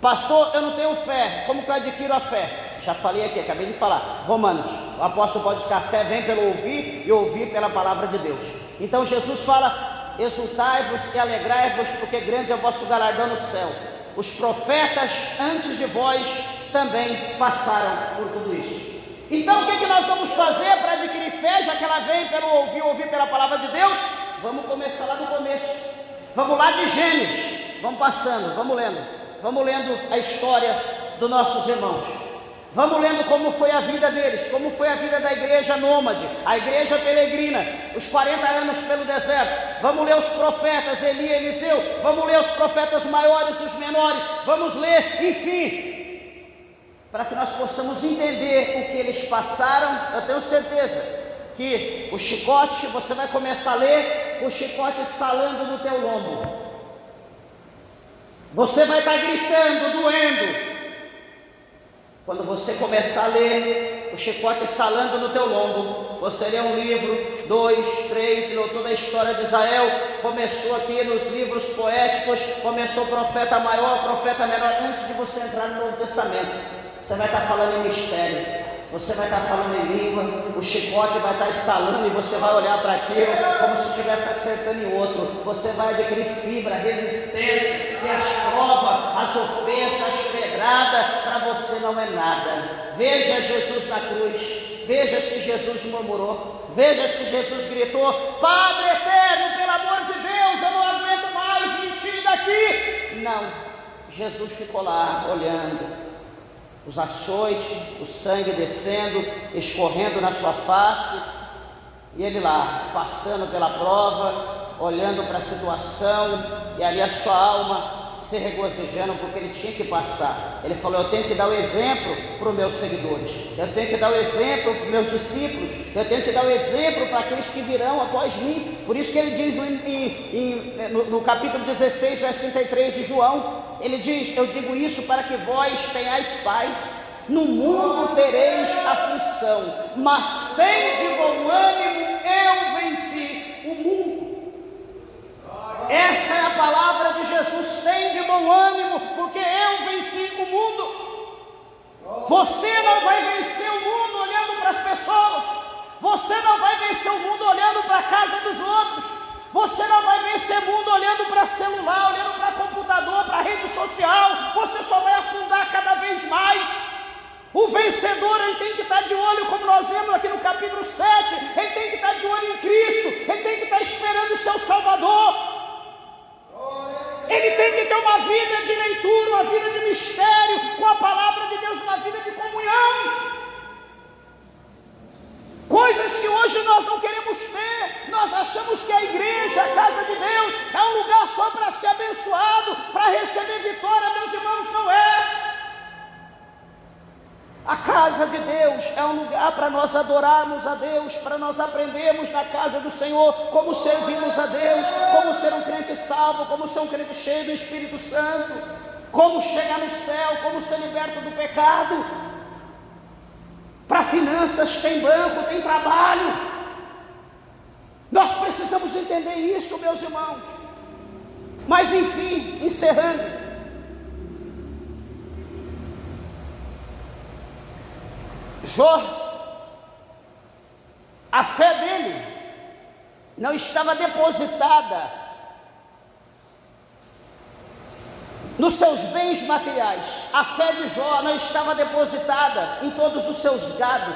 Pastor, eu não tenho fé, como que eu adquiro a fé? Já falei aqui, acabei de falar, Romanos, o apóstolo Paulo diz que a fé vem pelo ouvir e ouvir pela palavra de Deus. Então Jesus fala, exultai-vos e alegrai-vos, porque grande é o vosso galardão no céu. Os profetas antes de vós também passaram por tudo isso. Então o que nós vamos fazer para adquirir fé, já que ela vem pelo ouvir pela palavra de Deus? Vamos começar lá do começo, vamos lá de Gênesis, vamos passando, vamos lendo a história dos nossos irmãos, vamos lendo como foi a vida deles, como foi a vida da igreja nômade, a igreja peregrina, os 40 anos pelo deserto. Vamos ler os profetas, Eli, Eliseu, vamos ler os profetas maiores, os menores, vamos ler, enfim, para que nós possamos entender o que eles passaram. Eu tenho certeza que o chicote, você vai começar a ler, o chicote estalando no teu lombo, você vai estar gritando, doendo. Quando você começar a ler, o chicote estalando no teu lombo, você lê um livro, 2, 3, leu toda a história de Israel, começou aqui nos livros poéticos, começou o profeta maior, o profeta menor, antes de você entrar no Novo Testamento. Você vai estar falando em mistério, você vai estar falando em língua, o chicote vai estar estalando e você vai olhar para aquilo como se estivesse acertando em outro. Você vai adquirir fibra, resistência, e as provas, as ofensas, as pedradas, para você não é nada. Veja Jesus na cruz, veja se Jesus murmurou, veja se Jesus gritou, Padre eterno, pelo amor de Deus, eu não aguento mais, me tire daqui. Não, Jesus ficou lá olhando, os açoites, o sangue descendo, escorrendo na sua face, e ele lá, passando pela prova, olhando para a situação, e ali a sua alma se regozijando, porque ele tinha que passar. Ele falou, eu tenho que dar o exemplo para os meus seguidores, eu tenho que dar o exemplo para os meus discípulos, eu tenho que dar o exemplo para aqueles que virão após mim. Por isso que ele diz no capítulo 16, verso 33 de João, ele diz, eu digo isso para que vós tenhais paz. No mundo tereis aflição, mas tende bom ânimo, eu venci o mundo. Essa é a palavra de Jesus, tende bom ânimo, porque eu venci o mundo. Você não vai vencer o mundo olhando para as pessoas, você não vai vencer o mundo olhando para a casa dos outros, você não vai vencer o mundo olhando para celular, olhando para computador, para rede social. Você só vai afundar cada vez mais. O vencedor, ele tem que estar de olho, como nós vemos aqui no capítulo 7, ele tem que estar de olho em Cristo, ele tem que estar esperando o seu Salvador, ele tem que ter uma vida de leitura, uma vida de mistério com a palavra de Deus, uma vida de comunhão. Coisas que hoje nós não queremos ter. Nós achamos que a igreja, a casa de Deus, é um lugar só para ser abençoado, para receber vitória. Meus irmãos, não é. A casa de Deus é um lugar para nós adorarmos a Deus, para nós aprendermos na casa do Senhor como servirmos a Deus, como ser um crente salvo, como ser um crente cheio do Espírito Santo, como chegar no céu, como ser liberto do pecado. Para finanças tem banco, tem trabalho. Nós precisamos entender isso, meus irmãos. Mas enfim, encerrando, Jó, a fé dele não estava depositada nos seus bens materiais. A fé de Jó não estava depositada em todos os seus gados,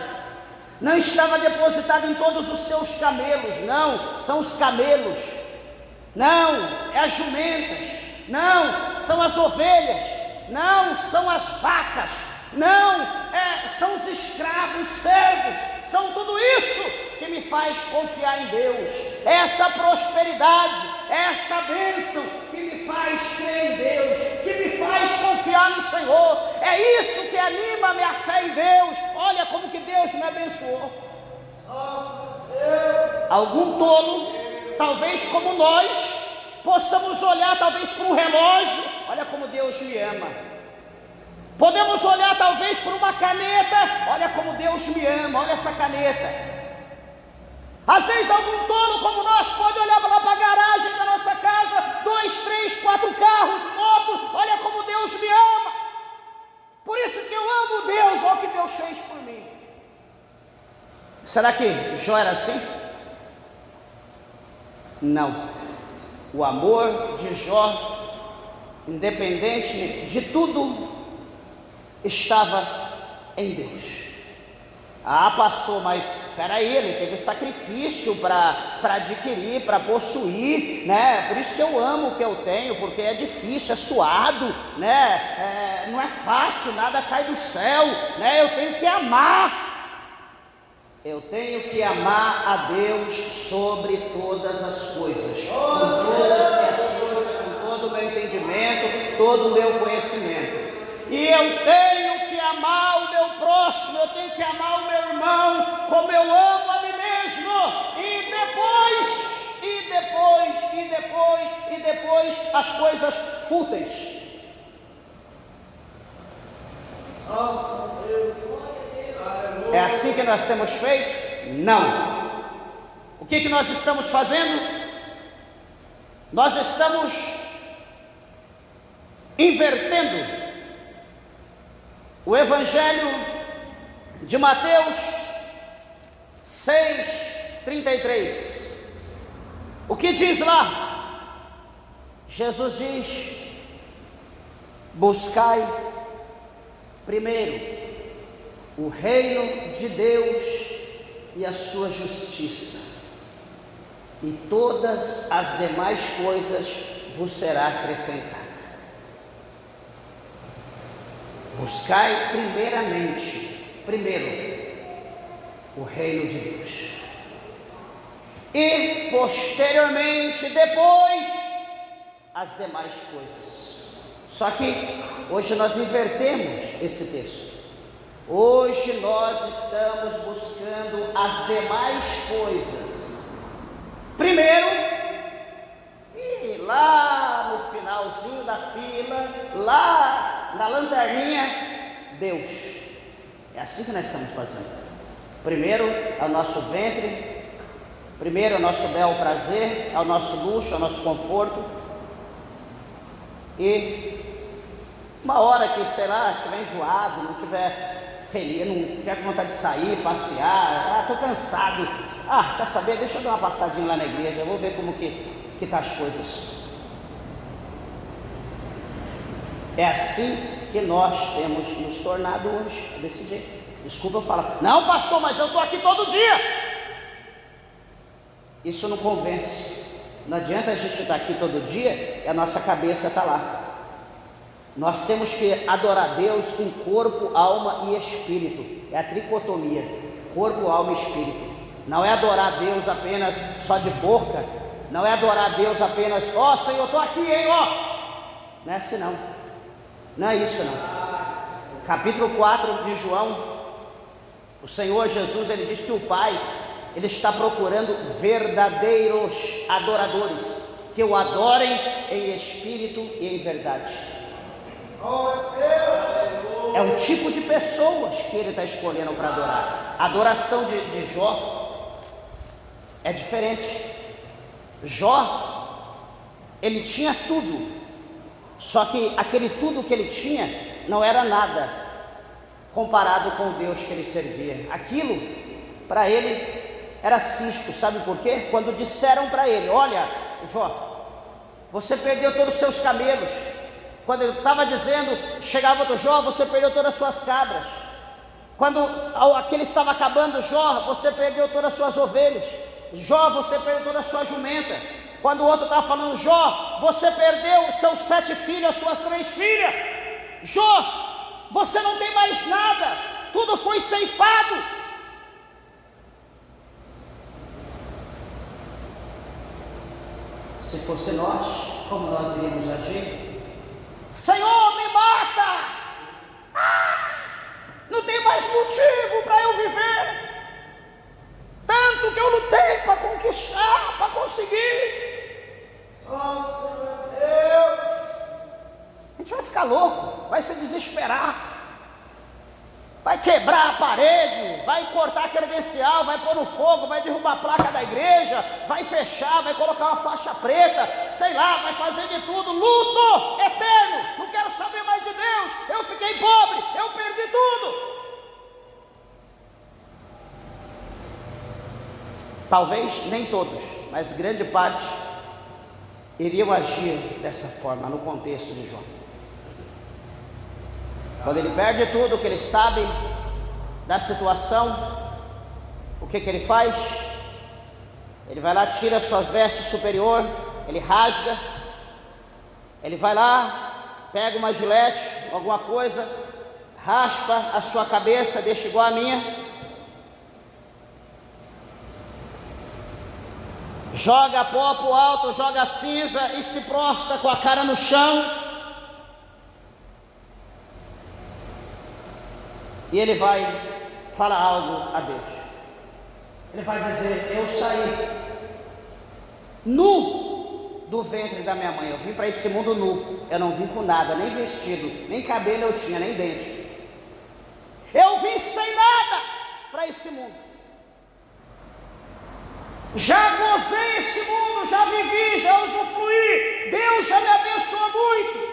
não estava depositada em todos os seus camelos. Não, são os camelos, não, é as jumentas, não, são as ovelhas, não, são as vacas, não, são os escravos, servos, são tudo isso que me faz confiar em Deus. Essa prosperidade, essa bênção que me faz crer em Deus, que me faz confiar no Senhor. É isso que anima a minha fé em Deus. Olha como que Deus me abençoou. Algum tolo, talvez como nós, possamos olhar talvez para um relógio. Olha como Deus me ama. Podemos olhar talvez para uma caneta. Olha como Deus me ama, olha essa caneta. Às vezes algum tolo como nós pode olhar lá para a garagem da nossa casa, 2, 3, 4 carros, motos, olha como Deus me ama. Por isso que eu amo Deus, olha o que Deus fez por mim. Será que Jó era assim? Não. O amor de Jó, independente de tudo, estava em Deus. Ah, pastor, mas peraí, ele teve sacrifício para adquirir, para possuir, né? Por isso que eu amo o que eu tenho, porque é difícil, é suado, né? Não é fácil, nada cai do céu, né? Eu tenho que amar. Eu tenho que amar a Deus sobre todas as coisas, com todas as minhas forças, com todo o meu entendimento, todo o meu conhecimento. E eu tenho que amar o meu próximo, eu tenho que amar o meu irmão, como eu amo a mim mesmo. E depois as coisas fúteis. É assim que nós temos feito? Não. O que nós estamos fazendo? Nós estamos invertendo o Evangelho de Mateus 6:33. O que diz lá? Jesus diz: buscai primeiro o reino de Deus e a sua justiça, e todas as demais coisas vos será acrescentada. Buscai primeiro o reino de Deus, e posteriormente, depois, as demais coisas. Só que hoje nós invertemos esse texto. Hoje nós estamos buscando as demais coisas primeiro, e lá no finalzinho da fila, lá na lanterninha, Deus. É assim que nós estamos fazendo. Primeiro é o nosso ventre, primeiro é o nosso bel prazer, é o nosso luxo, é o nosso conforto. E uma hora que, sei lá, estiver enjoado, não estiver feliz, não tiver com vontade de sair, passear, estou cansado, quer saber, deixa eu dar uma passadinha lá na igreja, vou ver como que tá as coisas. É assim que nós temos nos tornado hoje, é desse jeito. Desculpa eu falar, não pastor, mas eu estou aqui todo dia. Isso não convence. Não adianta a gente estar aqui todo dia e a nossa cabeça está lá. Nós temos que adorar Deus em corpo, alma e espírito. É a tricotomia, corpo, alma e espírito. Não é adorar Deus apenas só de boca. Não é adorar Deus apenas, Senhor, eu estou aqui, hein, Não é assim não. Não é isso não. Capítulo 4 de João, o Senhor Jesus, ele diz que o Pai, ele está procurando verdadeiros adoradores, que o adorem em espírito e em verdade. É o tipo de pessoas que ele está escolhendo para adorar. A adoração de Jó é diferente. Jó, ele tinha tudo, só que aquele tudo que ele tinha não era nada comparado com o Deus que ele servia. Aquilo para ele era cisco. Sabe por quê? Quando disseram para ele, olha Jó, você perdeu todos os seus camelos. Quando ele estava dizendo, chegava outro, Jó, você perdeu todas as suas cabras. Quando aquele estava acabando, Jó, você perdeu todas as suas ovelhas. Jó, você perdeu toda a sua jumenta. Quando o outro estava falando, Jó, você perdeu os seus 7 filhos, as suas 3 filhas. Jó, você não tem mais nada, tudo foi ceifado. Se fosse nós, como nós iríamos agir? Senhor, me mata! Não tem mais motivo para eu viver. Tanto que eu lutei para conquistar, para conseguir. Só Senhor Deus. A gente vai ficar louco, vai se desesperar. vai quebrar a parede, vai cortar a credencial, vai pôr no fogo, vai derrubar a placa da igreja, vai fechar, vai colocar uma faixa preta, sei lá, vai fazer de tudo, luto eterno, não quero saber mais de Deus, eu fiquei pobre, eu perdi tudo. Talvez nem todos, mas grande parte iriam agir dessa forma no contexto de Jó. Quando ele perde tudo, o que ele sabe da situação, o que ele faz? Ele vai lá, tira suas vestes superior, ele rasga, ele vai lá, pega uma gilete, alguma coisa, raspa a sua cabeça, deixa igual a minha, joga pó para o alto, joga cinza e se prostra com a cara no chão. E ele vai falar algo a Deus. Ele vai dizer: eu saí nu do ventre da minha mãe. Eu vim para esse mundo nu. Eu não vim com nada, nem vestido, nem cabelo eu tinha, nem dente. Eu vim sem nada para esse mundo. Já gozei esse mundo, já vivi, já usufruí. Deus já me abençoou muito.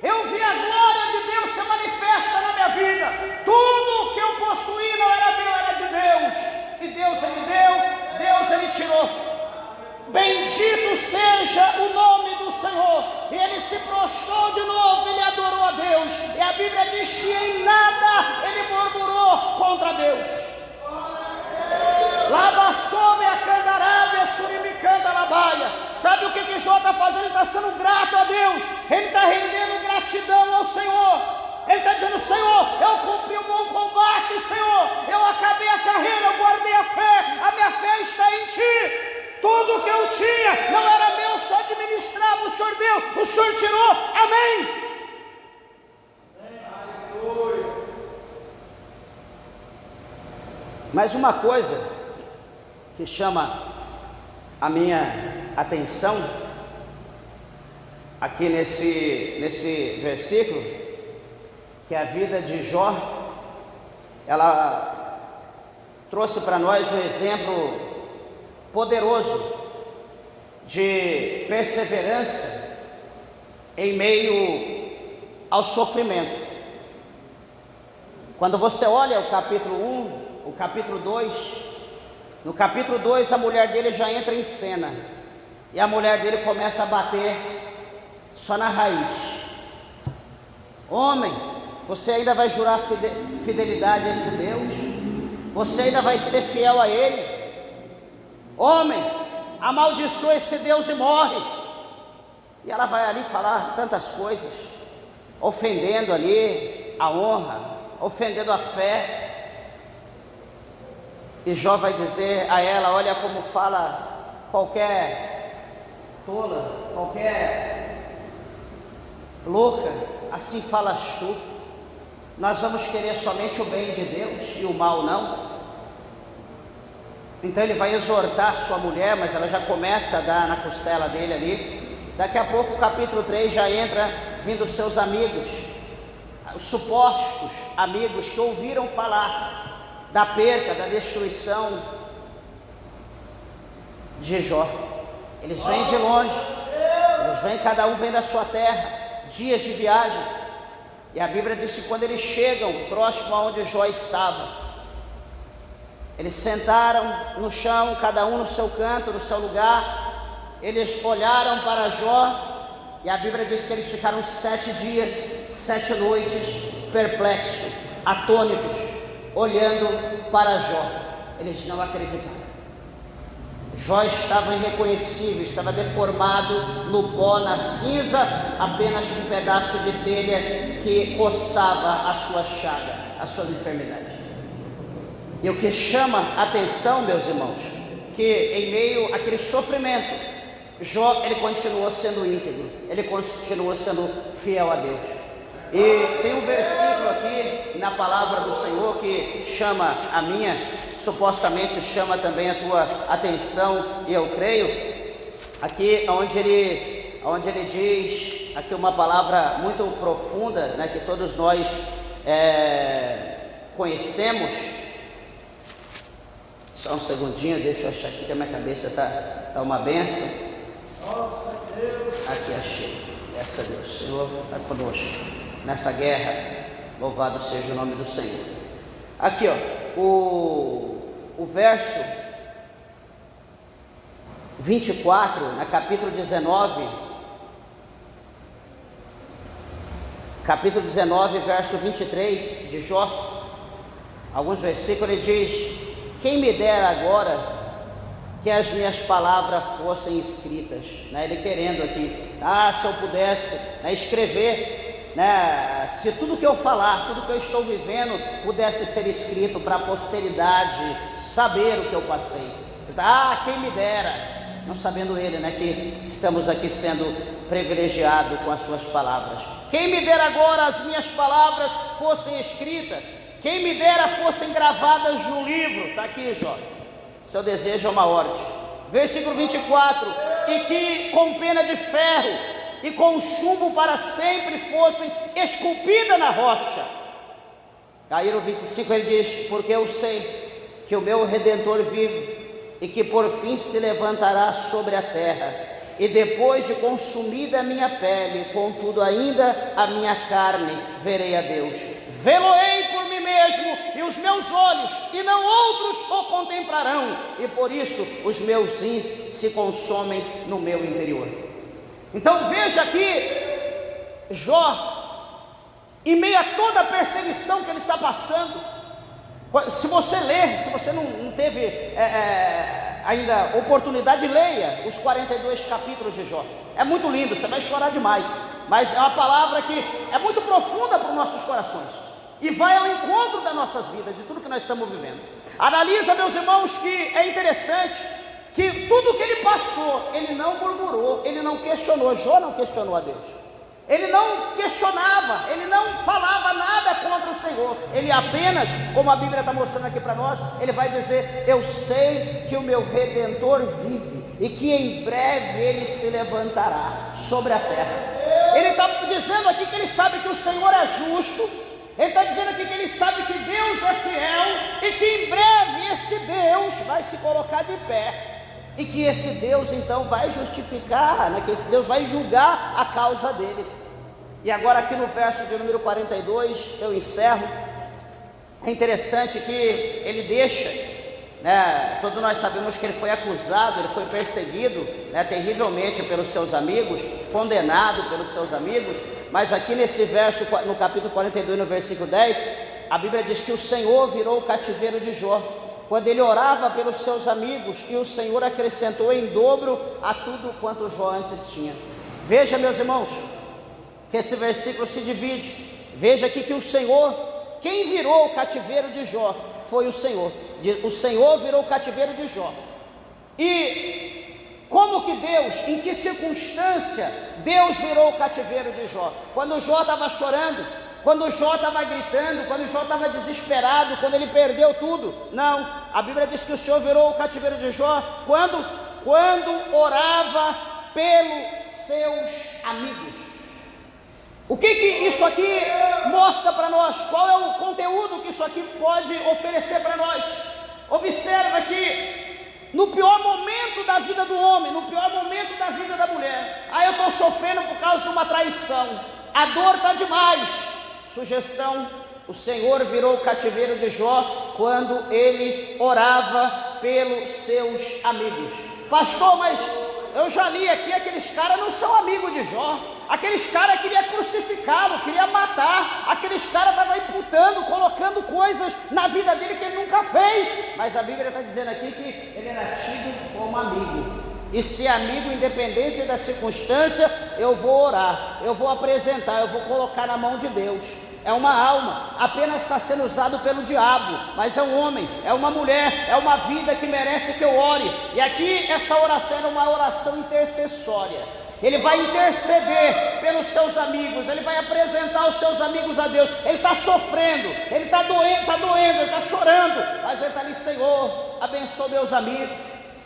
Eu vi a glória de Deus se manifesta na minha vida. Tudo que eu possuí não era meu, era de Deus. E Deus ele deu, Deus ele tirou. Bendito seja o nome do Senhor. E ele se prostrou de novo, ele adorou a Deus. E a Bíblia diz que em nada ele murmurou contra Deus. Labassome a candarábia, surimicanda labaia. Sabe o que Jó está fazendo? Ele está sendo grato a Deus. Ele está rendendo gratidão ao Senhor. Ele está dizendo: Senhor, eu cumpri um bom combate, Senhor. Eu acabei a carreira, eu guardei a fé. A minha fé está em Ti. Tudo que eu tinha não era meu, só administrava. O Senhor deu, o Senhor tirou. Amém. Mas uma coisa que chama a minha atenção aqui nesse versículo, que a vida de Jó, ela trouxe para nós um exemplo poderoso de perseverança em meio ao sofrimento. Quando você olha o capítulo 1, o capítulo 2, no capítulo 2 a mulher dele já entra em cena, e a mulher dele começa a bater só na raiz. Homem, você ainda vai jurar fidelidade a esse Deus? Você ainda vai ser fiel a Ele? Homem, amaldiçoa esse Deus e morre. E ela vai ali falar tantas coisas, ofendendo ali a honra, ofendendo a fé. E Jó vai dizer a ela: olha como fala qualquer tola, qualquer louca, assim falas tu. Nós vamos querer somente o bem de Deus e o mal não? Então ele vai exortar sua mulher, mas ela já começa a dar na costela dele ali. Daqui a pouco o capítulo 3 já entra vindo seus amigos, os supostos amigos que ouviram falar da perca, da destruição de Jó. Eles vêm de longe, eles vêm, cada um vem da sua terra, dias de viagem. E a Bíblia diz que quando eles chegam próximo aonde Jó estava, eles sentaram no chão, cada um no seu canto, no seu lugar. Eles olharam para Jó, e a Bíblia diz que eles ficaram 7 dias, 7 noites, perplexos, atônitos, olhando para Jó. Eles não acreditaram. Jó estava irreconhecível, estava deformado no pó, na cinza, apenas com um pedaço de telha que coçava a sua chaga, a sua enfermidade. E o que chama a atenção, meus irmãos, que em meio àquele sofrimento, Jó, ele continuou sendo íntegro, ele continuou sendo fiel a Deus. E tem um versículo aqui na palavra do Senhor que chama a minha, supostamente chama também a tua atenção, e eu creio, aqui onde ele diz, aqui uma palavra muito profunda, né, que todos nós conhecemos. Só um segundinho, deixa eu achar aqui que a minha cabeça está uma benção. Aqui achei. Graças a Deus, o Senhor está conosco nessa guerra. Louvado seja o nome do Senhor. Aqui, ó, o verso 24, na capítulo 19, verso 23 de Jó, alguns versículos, ele diz: quem me dera agora que as minhas palavras fossem escritas, né? Ele querendo aqui, se eu pudesse, né, escrever, né, se tudo que eu falar, tudo que eu estou vivendo pudesse ser escrito para a posteridade saber o que eu passei. Quem me dera, não sabendo ele, né, que estamos aqui sendo privilegiados com as suas palavras. Quem me dera agora as minhas palavras fossem escritas, quem me dera fossem gravadas no livro. Está aqui, Jó, seu desejo é uma ordem. Versículo 24: e que com pena de ferro e com chumbo para sempre fossem esculpidas na rocha. Aí no 25 ele diz: porque eu sei que o meu Redentor vive e que por fim se levantará sobre a terra, e depois de consumida a minha pele, contudo ainda a minha carne, verei a Deus. Vê-lo-ei por mim mesmo, e os meus olhos, e não outros, o contemplarão, e por isso os meus rins se consomem no meu interior. Então veja aqui, Jó, em meio a toda a perseguição que ele está passando, se você ler, se você não teve ainda oportunidade, leia os 42 capítulos de Jó. É muito lindo, você vai chorar demais, mas é uma palavra que é muito profunda para os nossos corações e vai ao encontro das nossas vidas, de tudo que nós estamos vivendo. Analisa, meus irmãos, que é interessante que tudo que ele passou, ele não murmurou, ele não questionou. Jó não questionou a Deus, ele não questionava, ele não falava nada contra o Senhor. Ele apenas, como a Bíblia está mostrando aqui para nós, ele vai dizer: eu sei que o meu Redentor vive e que em breve ele se levantará sobre a terra. Ele está dizendo aqui que ele sabe que o Senhor é justo. Ele está dizendo aqui que ele sabe que Deus é fiel e que em breve esse Deus vai se colocar de pé, e que esse Deus então vai justificar, né, que esse Deus vai julgar a causa dele. E agora aqui no verso de número 42, eu encerro. É interessante que ele deixa, né, todos nós sabemos que ele foi acusado, ele foi perseguido, né, terrivelmente pelos seus amigos, condenado pelos seus amigos. Mas aqui nesse verso, no capítulo 42, no versículo 10, a Bíblia diz que o Senhor virou o cativeiro de Jó, quando ele orava pelos seus amigos, e o Senhor acrescentou em dobro a tudo quanto Jó antes tinha. Veja, meus irmãos, que esse versículo se divide. Veja aqui que o Senhor, quem virou o cativeiro de Jó foi o Senhor. O Senhor virou o cativeiro de Jó. E como que Deus, em que circunstância Deus virou o cativeiro de Jó? Quando Jó estava chorando, quando Jó estava gritando, quando Jó estava desesperado, quando ele perdeu tudo? Não, a Bíblia diz que o Senhor virou o cativeiro de Jó quando orava pelos seus amigos. O que isso aqui mostra para nós? Qual é o conteúdo que isso aqui pode oferecer para nós? Observa que no pior momento da vida do homem, no pior momento da vida da mulher, eu estou sofrendo por causa de uma traição, a dor está demais. Sugestão: o Senhor virou o cativeiro de Jó quando ele orava pelos seus amigos. Pastor, mas eu já li aqui, aqueles caras não são amigos de Jó. Aqueles caras queriam crucificá-lo, queriam matar. Aqueles caras estavam imputando, colocando coisas na vida dele que ele nunca fez. Mas a Bíblia está dizendo aqui que ele era tido como amigo. E se amigo, independente da circunstância, eu vou orar, eu vou apresentar, eu vou colocar na mão de Deus. É uma alma, apenas está sendo usado pelo diabo, mas é um homem, é uma mulher, é uma vida que merece que eu ore. E aqui essa oração era uma oração intercessória. Ele vai interceder pelos seus amigos, ele vai apresentar os seus amigos a Deus. Ele está sofrendo, ele está doendo, ele está chorando, mas ele está ali: Senhor, abençoa meus amigos.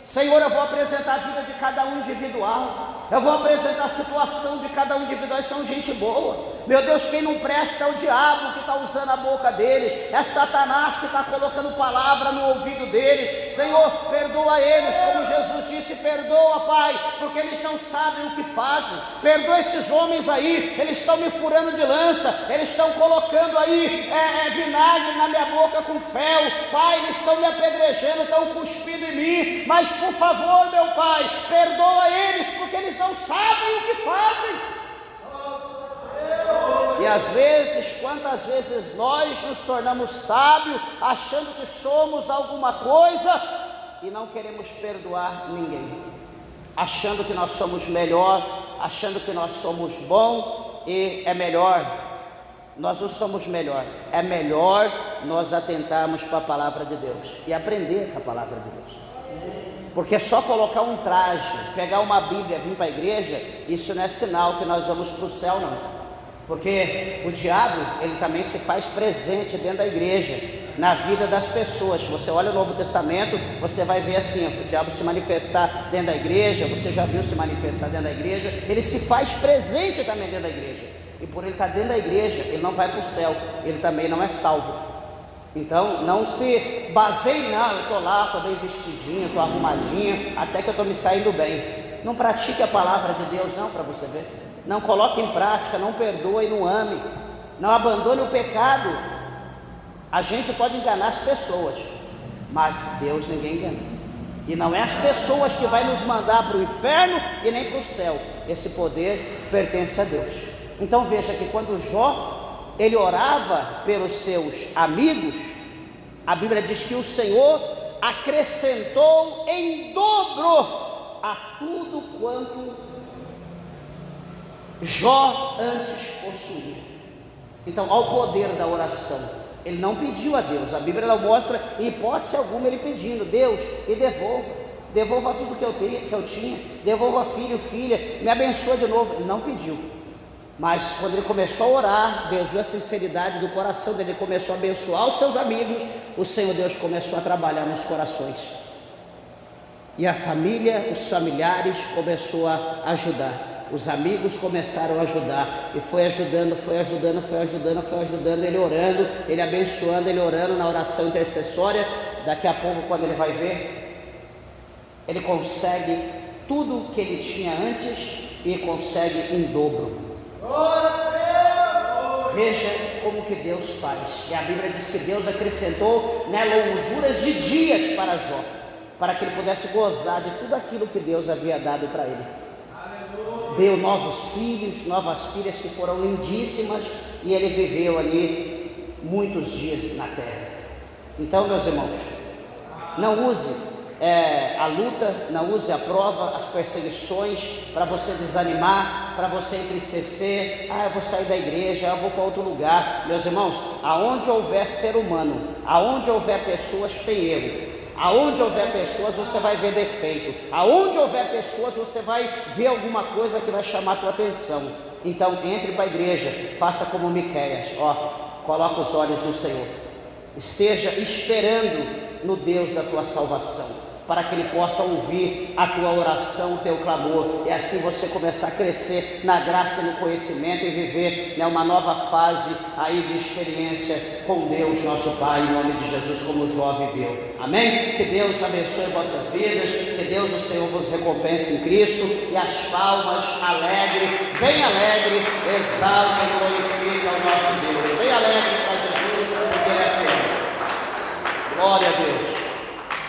Senhor, eu vou apresentar a vida de cada um individual, eu vou apresentar a situação de cada um individual. Eles são gente boa, meu Deus. Quem não presta é o diabo que está usando a boca deles, é Satanás que está colocando palavra no ouvido deles. Senhor, perdoa eles, como Jesus disse, perdoa, Pai, porque eles não sabem o que fazem. Perdoa esses homens aí, eles estão me furando de lança, eles estão colocando aí vinagre na minha boca com fel, Pai, eles estão me apedrejando, estão cuspindo em mim, mas por favor, meu Pai, perdoa eles, porque eles não sabem o que fazem. E às vezes, quantas vezes nós nos tornamos sábios, achando que somos alguma coisa e não queremos perdoar ninguém, achando que nós somos melhor, achando que nós somos bom e é melhor. Nós não somos melhor, é melhor nós atentarmos para a palavra de Deus e aprender com a palavra de Deus. Porque só colocar um traje, pegar uma Bíblia, vir para a igreja, isso não é sinal que nós vamos para o céu, não. Porque o diabo, ele também se faz presente dentro da igreja, na vida das pessoas. Você olha o Novo Testamento, você vai ver assim, o diabo se manifestar dentro da igreja. Você já viu se manifestar dentro da igreja? Ele se faz presente também dentro da igreja, e por ele estar dentro da igreja, ele não vai para o céu, ele também não é salvo. Então não se baseie, não, eu estou lá, estou bem vestidinho, estou arrumadinho, até que eu estou me saindo bem. Não pratique a palavra de Deus não, para você ver. Não coloque em prática, não perdoe, não ame, não abandone o pecado. A gente pode enganar as pessoas, mas Deus ninguém engana. E não é as pessoas que vai nos mandar para o inferno e nem para o céu. Esse poder pertence a Deus. Então veja que quando Jó, ele orava pelos seus amigos, a Bíblia diz que o Senhor acrescentou em dobro a tudo quanto Jó antes possuía. Então, ao poder da oração, ele não pediu a Deus. A Bíblia não mostra em hipótese alguma ele pedindo: Deus, me devolva tudo que eu tinha, devolva filho, filha, me abençoa de novo. Ele não pediu. Mas quando ele começou a orar, Deus viu a sinceridade do coração dele, ele começou a abençoar os seus amigos. O Senhor Deus começou a trabalhar nos corações, e a família, os familiares começou a ajudar, os amigos começaram a ajudar, e foi ajudando, ele orando, ele abençoando, ele orando na oração intercessória. Daqui a pouco, quando ele vai ver, ele consegue tudo que ele tinha antes e consegue em dobro. Veja como que Deus faz. E a Bíblia diz que Deus acrescentou, né, longuras de dias para Jó, para que ele pudesse gozar de tudo aquilo que Deus havia dado para ele. Deu novos filhos, novas filhas que foram lindíssimas, e ele viveu ali muitos dias na terra. Então, meus irmãos, não use a luta, não use a prova, as perseguições para você desanimar, para você entristecer. Eu vou sair da igreja, eu vou para outro lugar. Meus irmãos, aonde houver ser humano, aonde houver pessoas, tem erro. Aonde houver pessoas, você vai ver defeito. Aonde houver pessoas, você vai ver alguma coisa que vai chamar a tua atenção. Então entre para a igreja, faça como Miqueias, coloca os olhos no Senhor, esteja esperando no Deus da tua salvação, para que Ele possa ouvir a tua oração, o teu clamor, e assim você começar a crescer na graça e no conhecimento e viver, né, uma nova fase aí de experiência com Deus nosso Pai, em nome de Jesus, como Jó viveu. Amém? Que Deus abençoe vossas vidas, que Deus o Senhor vos recompense em Cristo, e as palmas alegre, bem alegre, exalta e glorifica o nosso Deus, bem alegre para Jesus, porque Ele é fiel. Glória a Deus.